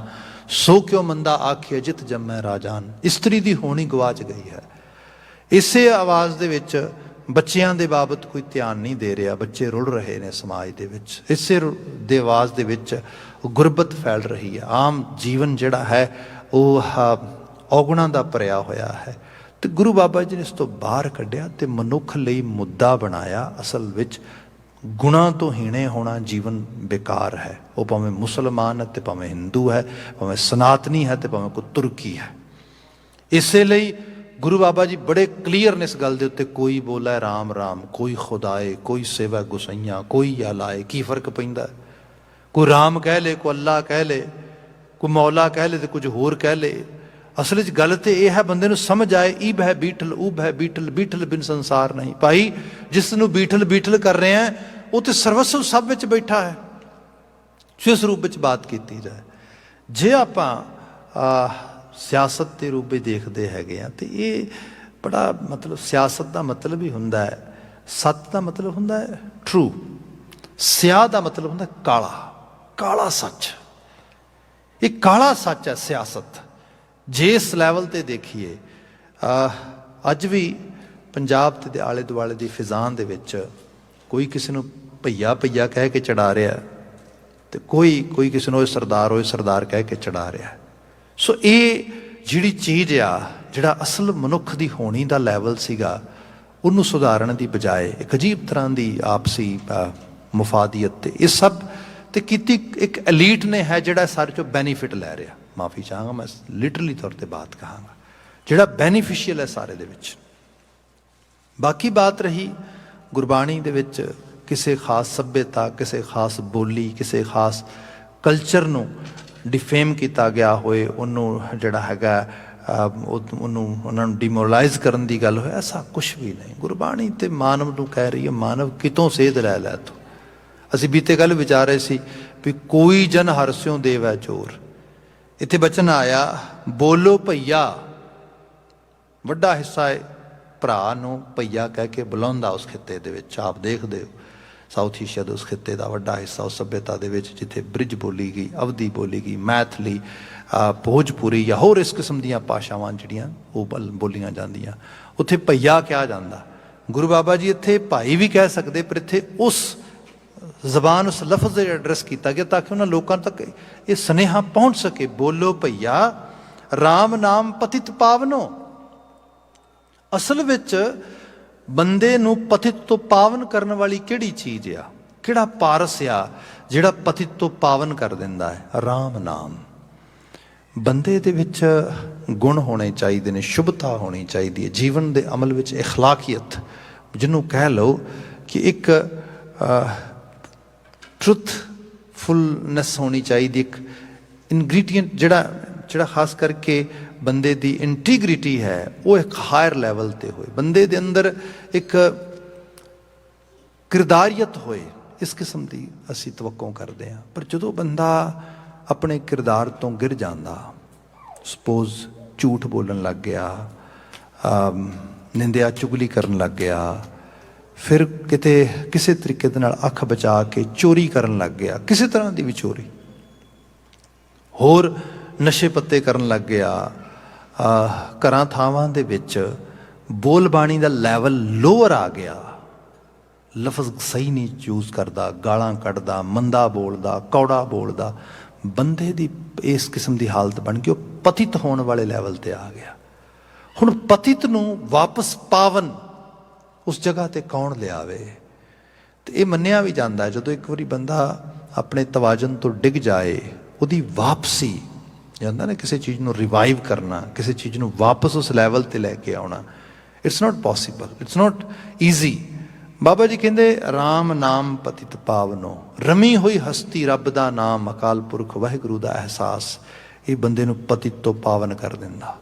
ਸੋ ਕਿਉ ਮੰਦਾ ਆਖੀਐ ਜਿਤ ਜੰਮੈ ਰਾਜਾਨ। ਇਸਤਰੀ ਦੀ ਹੋਣੀ ਗਵਾਚ ਗਈ ਹੈ। ਇਸੇ ਆਵਾਜ਼ ਦੇ ਵਿੱਚ ਬੱਚਿਆਂ ਦੇ ਬਾਬਤ ਕੋਈ ਧਿਆਨ ਨਹੀਂ ਦੇ ਰਿਹਾ, ਬੱਚੇ ਰੁਲ ਰਹੇ ਨੇ ਸਮਾਜ ਦੇ ਵਿੱਚ। ਇਸੇ ਦੇ ਆਵਾਜ਼ ਦੇ ਵਿੱਚ ਗੁਰਬਤ ਫੈਲ ਰਹੀ ਹੈ। ਆਮ ਜੀਵਨ ਜਿਹੜਾ ਹੈ ਉਹ ਔਗੁਣਾਂ ਦਾ ਭਰਿਆ ਹੋਇਆ ਹੈ। ਤੇ ਗੁਰੂ ਬਾਬਾ ਜੀ ਨੇ ਇਸ ਤੋਂ ਬਾਹਰ ਕੱਢਿਆ ਤੇ ਮਨੁੱਖ ਲਈ ਮੁੱਦਾ ਬਣਾਇਆ, ਅਸਲ ਵਿੱਚ ਗੁਣਾਂ ਤੋਂ ਹੀਣੇ ਹੋਣਾ ਜੀਵਨ ਬੇਕਾਰ ਹੈ। ਉਹ ਭਾਵੇਂ ਮੁਸਲਮਾਨ ਹੈ ਤੇ ਭਾਵੇਂ ਹਿੰਦੂ ਹੈ, ਭਾਵੇਂ ਸਨਾਤਨੀ ਹੈ ਤੇ ਭਾਵੇਂ ਕੋਈ ਤੁਰਕੀ ਹੈ। ਇਸੇ ਲਈ ਗੁਰੂ ਬਾਬਾ ਜੀ ਬੜੇ ਕਲੀਅਰ ਨੇ ਇਸ ਗੱਲ ਦੇ ਉੱਤੇ, ਕੋਈ ਬੋਲੇ ਰਾਮ ਰਾਮ, ਕੋਈ ਖੁਦਾਏ, ਕੋਈ ਸੇਵਾ ਗੁਸਈਆਂ, ਕੋਈ ਯਾ ਲਾਏ। ਕੀ ਫਰਕ ਪੈਂਦਾ? ਕੋਈ ਰਾਮ ਕਹਿ ਲੇ, ਕੋਈ ਅੱਲਾ ਕਹਿ ਲੇ, ਕੋਈ ਮੌਲਾ ਕਹਿ ਲੇ ਤੇ ਕੁਝ ਹੋਰ ਕਹਿ ਲੇ। ਅਸਲ ਵਿੱਚ ਗੱਲ ਤੇ ਇਹ ਹੈ ਬੰਦੇ ਨੂੰ ਸਮਝ ਆਏ, ਈਬ ਹੈ ਬੀਠਲ, ਊਬ ਹੈ ਬੀਠਲ, ਬੀਠਲ ਬਿਨ ਸੰਸਾਰ ਨਹੀਂ। ਭਾਈ ਜਿਸ ਨੂੰ ਬੀਠਲ ਬੀਠਲ ਕਰ ਰਹੇ ਹੈ ਉਹ ਤੇ ਸਰਵਸਵ ਸਭ ਵਿੱਚ ਬੈਠਾ ਹੈ। ਜਿਸ ਰੂਪ ਵਿੱਚ ਬਾਤ ਕੀਤੀ ਜਾਏ, ਜੇ ਆਪਾਂ ਸਿਆਸਤ ਦੇ ਰੂਪ ਵਿੱਚ ਦੇਖਦੇ ਹੈਗੇ ਆ ਤੇ ਇਹ ਬੜਾ ਮਤਲਬ, ਸਿਆਸਤ ਦਾ ਮਤਲਬ ਹੀ ਹੁੰਦਾ ਹੈ, ਸੱਚ ਦਾ ਮਤਲਬ ਹੁੰਦਾ ਹੈ ਟਰੂ, ਸਿਆਹ ਦਾ ਮਤਲਬ ਹੁੰਦਾ ਕਾਲਾ, ਕਾਲਾ ਸੱਚ। ਇਹ ਕਾਲਾ ਸੱਚ ਹੈ ਸਿਆਸਤ। ਜੇ ਇਸ ਲੈਵਲ 'ਤੇ ਦੇਖੀਏ, ਅੱਜ ਵੀ ਪੰਜਾਬ ਦੇ ਆਲੇ ਦੁਆਲੇ ਦੀ ਫਿਜ਼ਾਨ ਦੇ ਵਿੱਚ ਕੋਈ ਕਿਸੇ ਨੂੰ ਭਈਆ ਭਈਆ ਕਹਿ ਕੇ ਚੜਾ ਰਿਹਾ ਤੇ ਕੋਈ ਕਿਸੇ ਨੂੰ ਹੋਏ ਸਰਦਾਰ ਕਹਿ ਕੇ ਚੜਾ ਰਿਹਾ। ਸੋ ਇਹ ਜਿਹੜੀ ਚੀਜ਼ ਆ, ਜਿਹੜਾ ਅਸਲ ਮਨੁੱਖ ਦੀ ਹੋਣੀ ਦਾ ਲੈਵਲ ਸੀਗਾ, ਉਹਨੂੰ ਸੁਧਾਰਨ ਦੀ ਬਜਾਏ ਇੱਕ ਅਜੀਬ ਤਰ੍ਹਾਂ ਦੀ ਆਪਸੀ ਮੁਫਾਦੀਅਤ ਤੇ ਇਹ ਸਭ ਤੇ ਕੀਤੀ ਇੱਕ ਐਲੀਟ ਨੇ ਹੈ ਜਿਹੜਾ ਸਾਰੇ ਚੋਂ ਬੈਨੀਫਿਟ ਲੈ ਰਿਹਾ। ਮਾਫੀ ਚਾਹਾਂਗਾ, ਮੈਂ ਲਿਟਰਲੀ ਤੌਰ ਤੇ ਬਾਤ ਕਹਾਂਗਾ, ਜਿਹੜਾ ਬੈਨੀਫਿਸ਼ੀਅਲ ਹੈ ਸਾਰੇ ਦੇ ਵਿੱਚ। ਬਾਕੀ ਬਾਤ ਰਹੀ ਗੁਰਬਾਣੀ ਦੇ ਵਿੱਚ ਕਿਸੇ ਖਾਸ ਸੱਭਿਅਤਾ, ਕਿਸੇ ਖਾਸ ਬੋਲੀ, ਕਿਸੇ ਖਾਸ ਕਲਚਰ ਨੂੰ ਡਿਫੇਮ ਕੀਤਾ ਗਿਆ ਹੋਏ, ਉਹਨੂੰ ਜਿਹੜਾ ਹੈਗਾ ਉਹਨਾਂ ਨੂੰ ਡਿਮੋਰਲਾਈਜ਼ ਕਰਨ ਦੀ ਗੱਲ ਹੋਏ, ਐਸਾ ਕੁਛ ਵੀ ਨਹੀਂ। ਗੁਰਬਾਣੀ ਤੇ ਮਾਨਵ ਨੂੰ ਕਹਿ ਰਹੀ ਹੈ, ਮਾਨਵ ਕਿਤੋਂ ਸੇਧ ਲੈ ਲੈ ਤੂੰ। ਅਸੀਂ ਬੀਤੇ ਕੱਲ ਵਿਚਾਰ ਰਹੇ ਸੀ ਵੀ ਕੋਈ ਜਨ ਹਰਸਿਓ ਦੇਵੈ ਚੋਰ। ਇੱਥੇ ਬਚਨ ਆਇਆ ਬੋਲੋ ਭਈਆ। ਵੱਡਾ ਹਿੱਸਾ ਹੈ ਭਰਾ ਨੂੰ ਭਈਆ ਕਹਿ ਕੇ ਬੁਲਾਉਂਦਾ ਉਸ ਖਿੱਤੇ ਦੇ ਵਿੱਚ। ਆਪ ਦੇਖਦੇ ਹੋ ਸਾਊਥ ਏਸ਼ੀਆ ਦੇ ਉਸ ਖਿੱਤੇ ਦਾ ਵੱਡਾ ਹਿੱਸਾ, ਉਸ ਸੱਭਿਅਤਾ ਦੇ ਵਿੱਚ ਜਿੱਥੇ ਬ੍ਰਿਜ ਬੋਲੀ ਗਈ, ਅਵਧੀ ਬੋਲੀ ਗਈ, ਮੈਥਲੀ, ਭੋਜਪੁਰੀ ਜਾਂ ਹੋਰ ਇਸ ਕਿਸਮ ਦੀਆਂ ਭਾਸ਼ਾਵਾਂ ਜਿਹੜੀਆਂ ਉਹ ਬੋਲੀਆਂ ਜਾਂਦੀਆਂ, ਉੱਥੇ ਭਈਆ ਕਿਹਾ ਜਾਂਦਾ। ਗੁਰੂ ਬਾਬਾ ਜੀ ਇੱਥੇ ਭਾਈ ਵੀ ਕਹਿ ਸਕਦੇ, ਪਰ ਇੱਥੇ ਉਸ ਜ਼ਬਾਨ, ਉਸ ਲਫ਼ਜ਼ ਦੇ ਐਡਰੈਸ ਕੀਤਾ ਗਿਆ ਤਾਂ ਕਿ ਉਹਨਾਂ ਲੋਕਾਂ ਤੱਕ ਇਹ ਸੁਨੇਹਾ ਪਹੁੰਚ ਸਕੇ। ਬੋਲੋ ਭਈਆ ਰਾਮ ਨਾਮ ਪਤਿਤ ਪਾਵਨੋ। ਅਸਲ ਵਿੱਚ ਬੰਦੇ ਨੂੰ ਪਤਿਤ ਤੋਂ ਪਾਵਨ ਕਰਨ ਵਾਲੀ ਕਿਹੜੀ ਚੀਜ਼ ਆ, ਕਿਹੜਾ ਪਾਰਸ ਆ ਜਿਹੜਾ ਪਤਿਤ ਤੋਂ ਪਾਵਨ ਕਰ ਦਿੰਦਾ ਹੈ? ਰਾਮ ਨਾਮ। ਬੰਦੇ ਦੇ ਵਿੱਚ ਗੁਣ ਹੋਣੇ ਚਾਹੀਦੇ ਨੇ, ਸ਼ੁਭਤਾ ਹੋਣੀ ਚਾਹੀਦੀ ਹੈ, ਜੀਵਨ ਦੇ ਅਮਲ ਵਿੱਚ ਇਖਲਾਕੀਅਤ, ਜਿਹਨੂੰ ਕਹਿ ਲਓ ਕਿ ਇੱਕ ਟਰੂਥਫੁਲਨੈਸ ਹੋਣੀ ਚਾਹੀਦੀ, ਇੱਕ ਇਨਗਰੀਡੀਐਂਟ ਜਿਹੜਾ ਖਾਸ ਕਰਕੇ ਬੰਦੇ ਦੀ ਇੰਟੀਗ੍ਰਿਟੀ ਹੈ ਉਹ ਇੱਕ ਹਾਇਰ ਲੈਵਲ ਤੇ ਹੋਏ, ਬੰਦੇ ਦੇ ਅੰਦਰ ਇੱਕ ਕਿਰਦਾਰੀਅਤ ਹੋਏ, ਇਸ ਕਿਸਮ ਦੀ ਅਸੀਂ ਤਵੱਕੋਂ ਕਰਦੇ ਹਾਂ। ਪਰ ਜਦੋਂ ਬੰਦਾ ਆਪਣੇ ਕਿਰਦਾਰ ਤੋਂ ਗਿਰ ਜਾਂਦਾ, ਸਪੋਜ਼ ਝੂਠ ਬੋਲਣ ਲੱਗ ਗਿਆ, ਨਿੰਦਿਆ ਚੁਗਲੀ ਕਰਨ ਲੱਗ ਗਿਆ, ਫਿਰ ਕਿਤੇ ਕਿਸੇ ਤਰੀਕੇ ਦੇ ਨਾਲ ਅੱਖ ਬਚਾ ਕੇ ਚੋਰੀ ਕਰਨ ਲੱਗ ਗਿਆ, ਕਿਸੇ ਤਰ੍ਹਾਂ ਦੀ ਵੀ ਚੋਰੀ, ਹੋਰ ਨਸ਼ੇ ਪੱਤੇ ਕਰਨ ਲੱਗ ਗਿਆ, ਘਰਾਂ ਥਾਵਾਂ ਦੇ ਵਿੱਚ ਬੋਲ ਬਾਣੀ ਦਾ ਲੈਵਲ ਲੋਅਰ ਆ ਗਿਆ, ਲਫ਼ਜ਼ ਸਹੀ ਨਹੀਂ ਯੂਜ਼ ਕਰਦਾ, ਗਾਲਾਂ ਕੱਢਦਾ, ਮੰਦਾ ਬੋਲਦਾ, ਕੌੜਾ ਬੋਲਦਾ, ਬੰਦੇ ਦੀ ਇਸ ਕਿਸਮ ਦੀ ਹਾਲਤ ਬਣ ਗਈ, ਉਹ ਪਤਿਤ ਹੋਣ ਵਾਲੇ ਲੈਵਲ ਤੇ ਆ ਗਿਆ। ਹੁਣ ਪਤਿਤ ਨੂੰ ਵਾਪਸ ਪਾਵਨ ਉਸ ਜਗ੍ਹਾ ਤੇ ਕੌਣ ਲਿਆਵੇ? ਤੇ ਇਹ ਮੰਨਿਆ ਵੀ ਜਾਂਦਾ ਜਦੋਂ ਇੱਕ ਵਾਰੀ ਬੰਦਾ ਆਪਣੇ ਤਵਾਜ਼ਨ ਤੋਂ ਡਿੱਗ ਜਾਏ, ਉਹਦੀ ਵਾਪਸੀ ਜਾਂਦਾ ਨਾ, ਕਿਸੇ ਚੀਜ਼ ਨੂੰ ਰਿਵਾਈਵ ਕਰਨਾ, ਕਿਸੇ ਚੀਜ਼ ਨੂੰ ਵਾਪਸ ਉਸ ਲੈਵਲ ਤੇ ਲੈ ਕੇ ਆਉਣਾ, it's not possible, it's not easy. ਬਾਬਾ ਜੀ ਕਹਿੰਦੇ ਰਾਮ ਨਾਮ ਪਤਿਤ ਪਾਵਨੋ, ਰਮੀ ਹੋਈ ਹਸਤੀ ਰੱਬ ਦਾ ਨਾਮ, ਅਕਾਲ ਪੁਰਖ ਵਾਹਿਗੁਰੂ ਦਾ ਅਹਿਸਾਸ, ਇਹ ਬੰਦੇ ਨੂੰ ਪਤਿਤ ਤੋਂ ਪਾਵਨ ਕਰ ਦਿੰਦਾ।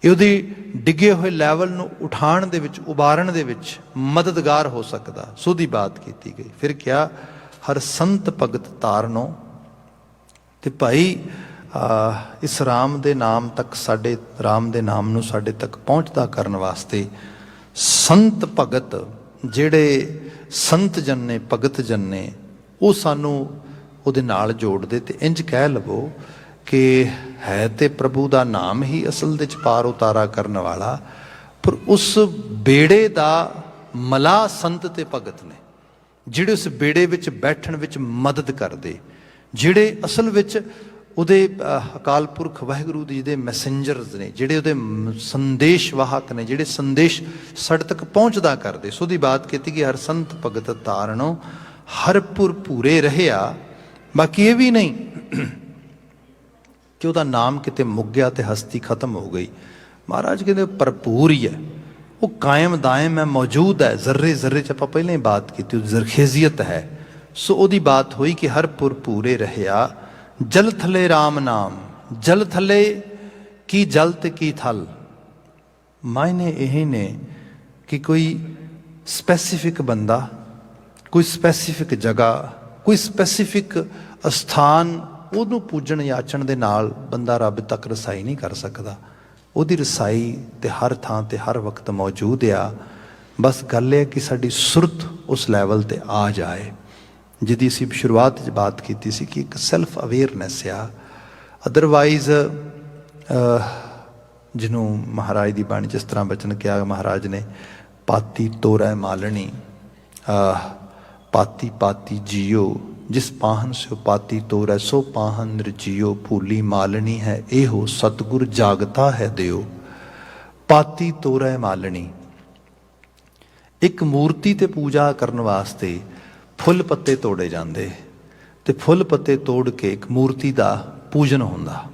ਇਹ ਉਹਦੀ ਡਿੱਗੇ ਹੋਏ ਲੈਵਲ ਨੂੰ ਉਠਾਉਣ ਦੇ ਵਿੱਚ, ਉਬਾਰਨ ਦੇ ਵਿੱਚ ਮਦਦਗਾਰ ਹੋ ਸਕਦਾ। ਸੋ ਦੀ ਬਾਤ ਕੀਤੀ ਗਈ। ਫਿਰ ਕਿਹਾ ਹਰ ਸੰਤ ਭਗਤ ਤਾਰਨੋ। ਤੇ ਭਾਈ ਇਸ ਰਾਮ ਦੇ ਨਾਮ ਤੱਕ, ਸਾਡੇ ਰਾਮ ਦੇ ਨਾਮ ਨੂੰ ਸਾਡੇ ਤੱਕ ਪਹੁੰਚਦਾ ਕਰਨ ਵਾਸਤੇ ਸੰਤ ਭਗਤ, ਜਿਹੜੇ ਸੰਤ ਜਨ ਨੇ, ਭਗਤ ਜਨ ਨੇ, ਉਹ ਸਾਨੂੰ ਉਹਦੇ ਨਾਲ ਜੋੜਦੇ। ਤੇ ਇੰਜ ਕਹਿ ਲਵੋ ਕਿ ਹੈ ਤੇ ਪ੍ਰਭੂ ਦਾ ਨਾਮ ਹੀ ਅਸਲ ਦੇ 'ਚ ਪਾਰ ਉਤਾਰਾ ਕਰਨ ਵਾਲਾ, ਪਰ ਉਸ ਬੇੜੇ ਦਾ ਮਲਾਹ ਸੰਤ ਤੇ ਭਗਤ ਨੇ, ਜਿਹੜੇ ਉਸ ਬੇੜੇ ਵਿੱਚ ਬੈਠਣ ਵਿੱਚ ਮਦਦ ਕਰਦੇ, ਜਿਹੜੇ ਅਸਲ ਵਿੱਚ ਉਹਦੇ ਅਕਾਲ ਪੁਰਖ ਵਾਹਿਗੁਰੂ ਜੀ ਦੇ ਮੈਸੇਂਜਰਸ ਨੇ, ਜਿਹੜੇ ਉਹਦੇ ਸੰਦੇਸ਼ ਵਾਹਕ ਨੇ, ਜਿਹੜੇ ਸੰਦੇਸ਼ ਸਾਡੇ ਤੱਕ ਪਹੁੰਚਦਾ ਕਰਦੇ। ਸੋ ਦੀ ਬਾਤ ਕੀਤੀ ਕਿ ਹਰ ਸੰਤ ਭਗਤ ਤਾਰਨੋ ਹਰਪੁਰ ਪੂਰੇ ਰਹਿਆ। ਬਾਕੀ ਇਹ ਵੀ ਨਹੀਂ ਕਿ ਉਹਦਾ ਨਾਮ ਕਿਤੇ ਮੁੱਕ ਗਿਆ ਤੇ ਹਸਤੀ ਖਤਮ ਹੋ ਗਈ। ਮਹਾਰਾਜ ਕਹਿੰਦੇ ਭਰਪੂਰ ਹੀ ਹੈ, ਉਹ ਕਾਇਮ ਦਾਇਮ ਹੈ, ਮੌਜੂਦ ਹੈ, ਜ਼ਰਰੇ ਜ਼ਰਰੇ 'ਚ ਆਪਾਂ ਪਹਿਲਾਂ ਹੀ ਬਾਤ ਕੀਤੀ, ਉਹ ਜ਼ਰਖੇਜ਼ੀਅਤ ਹੈ। ਸੋ ਉਹਦੀ ਬਾਤ ਹੋਈ ਕਿ ਹਰਪੁਰ ਪੂਰੇ ਰਹਿਆ। ਜਲ ਥਲੇ ਰਾਮ ਨਾਮ, ਜਲ ਥਲੇ ਕੀ ਜਲ ਤੇ ਕੀ ਥਲ, ਮਾਇਨੇ ਇਹ ਨੇ ਕਿ ਕੋਈ ਸਪੈਸੀਫਿਕ ਬੰਦਾ, ਕੋਈ ਸਪੈਸੀਫਿਕ ਜਗ੍ਹਾ, ਕੋਈ ਸਪੈਸੀਫਿਕ ਅਸਥਾਨ, ਉਹਨੂੰ ਪੂਜਣ ਯਾਚਣ ਦੇ ਨਾਲ ਬੰਦਾ ਰੱਬ ਤੱਕ ਰਸਾਈ ਨਹੀਂ ਕਰ ਸਕਦਾ। ਉਹਦੀ ਰਸਾਈ ਤੇ ਹਰ ਥਾਂ ਤੇ ਹਰ ਵਕਤ ਮੌਜੂਦ ਆ। ਬਸ ਗੱਲ ਇਹ ਕਿ ਸਾਡੀ ਸੁਰਤ ਉਸ ਲੈਵਲ ਤੇ ਆ ਜਾਏ, ਜਿਹਦੀ ਅਸੀਂ ਸ਼ੁਰੂਆਤ 'ਚ ਬਾਤ ਕੀਤੀ ਸੀ ਕਿ ਇੱਕ ਸੈਲਫ ਅਵੇਅਰਨੈਸ ਆ। ਅਦਰਵਾਈਜ਼ ਜਿਹਨੂੰ ਮਹਾਰਾਜ ਦੀ ਬਾਣੀ ਜਿਸ ਤਰ੍ਹਾਂ ਬਚਨ ਕਿਹਾ ਮਹਾਰਾਜ ਨੇ, ਪਾਤੀ ਤੋਰੈ ਮਾਲਣੀ, ਪਾਤੀ ਪਾਤੀ ਜੀਓ, ਜਿਸ ਪਾਹਨ ਸਿਓ ਪਾਤੀ ਤੋਰੈ ਸੋ ਪਾਹਨ ਨਿਰਜੀਓ, ਭੂਲੀ ਮਾਲਣੀ ਹੈ ਇਹੋ ਸਤਿਗੁਰ ਜਾਗਤਾ ਹੈ ਦਿਓ। ਪਾਤੀ ਤੋਰੈ ਮਾਲਣੀ, ਇੱਕ ਮੂਰਤੀ ਤੇ ਪੂਜਾ ਕਰਨ ਵਾਸਤੇ ਫੁੱਲ ਪੱਤੇ ਤੋੜੇ ਜਾਂਦੇ, ਤੇ ਫੁੱਲ ਪੱਤੇ ਤੋੜ ਕੇ ਇੱਕ ਮੂਰਤੀ ਦਾ ਪੂਜਨ ਹੁੰਦਾ,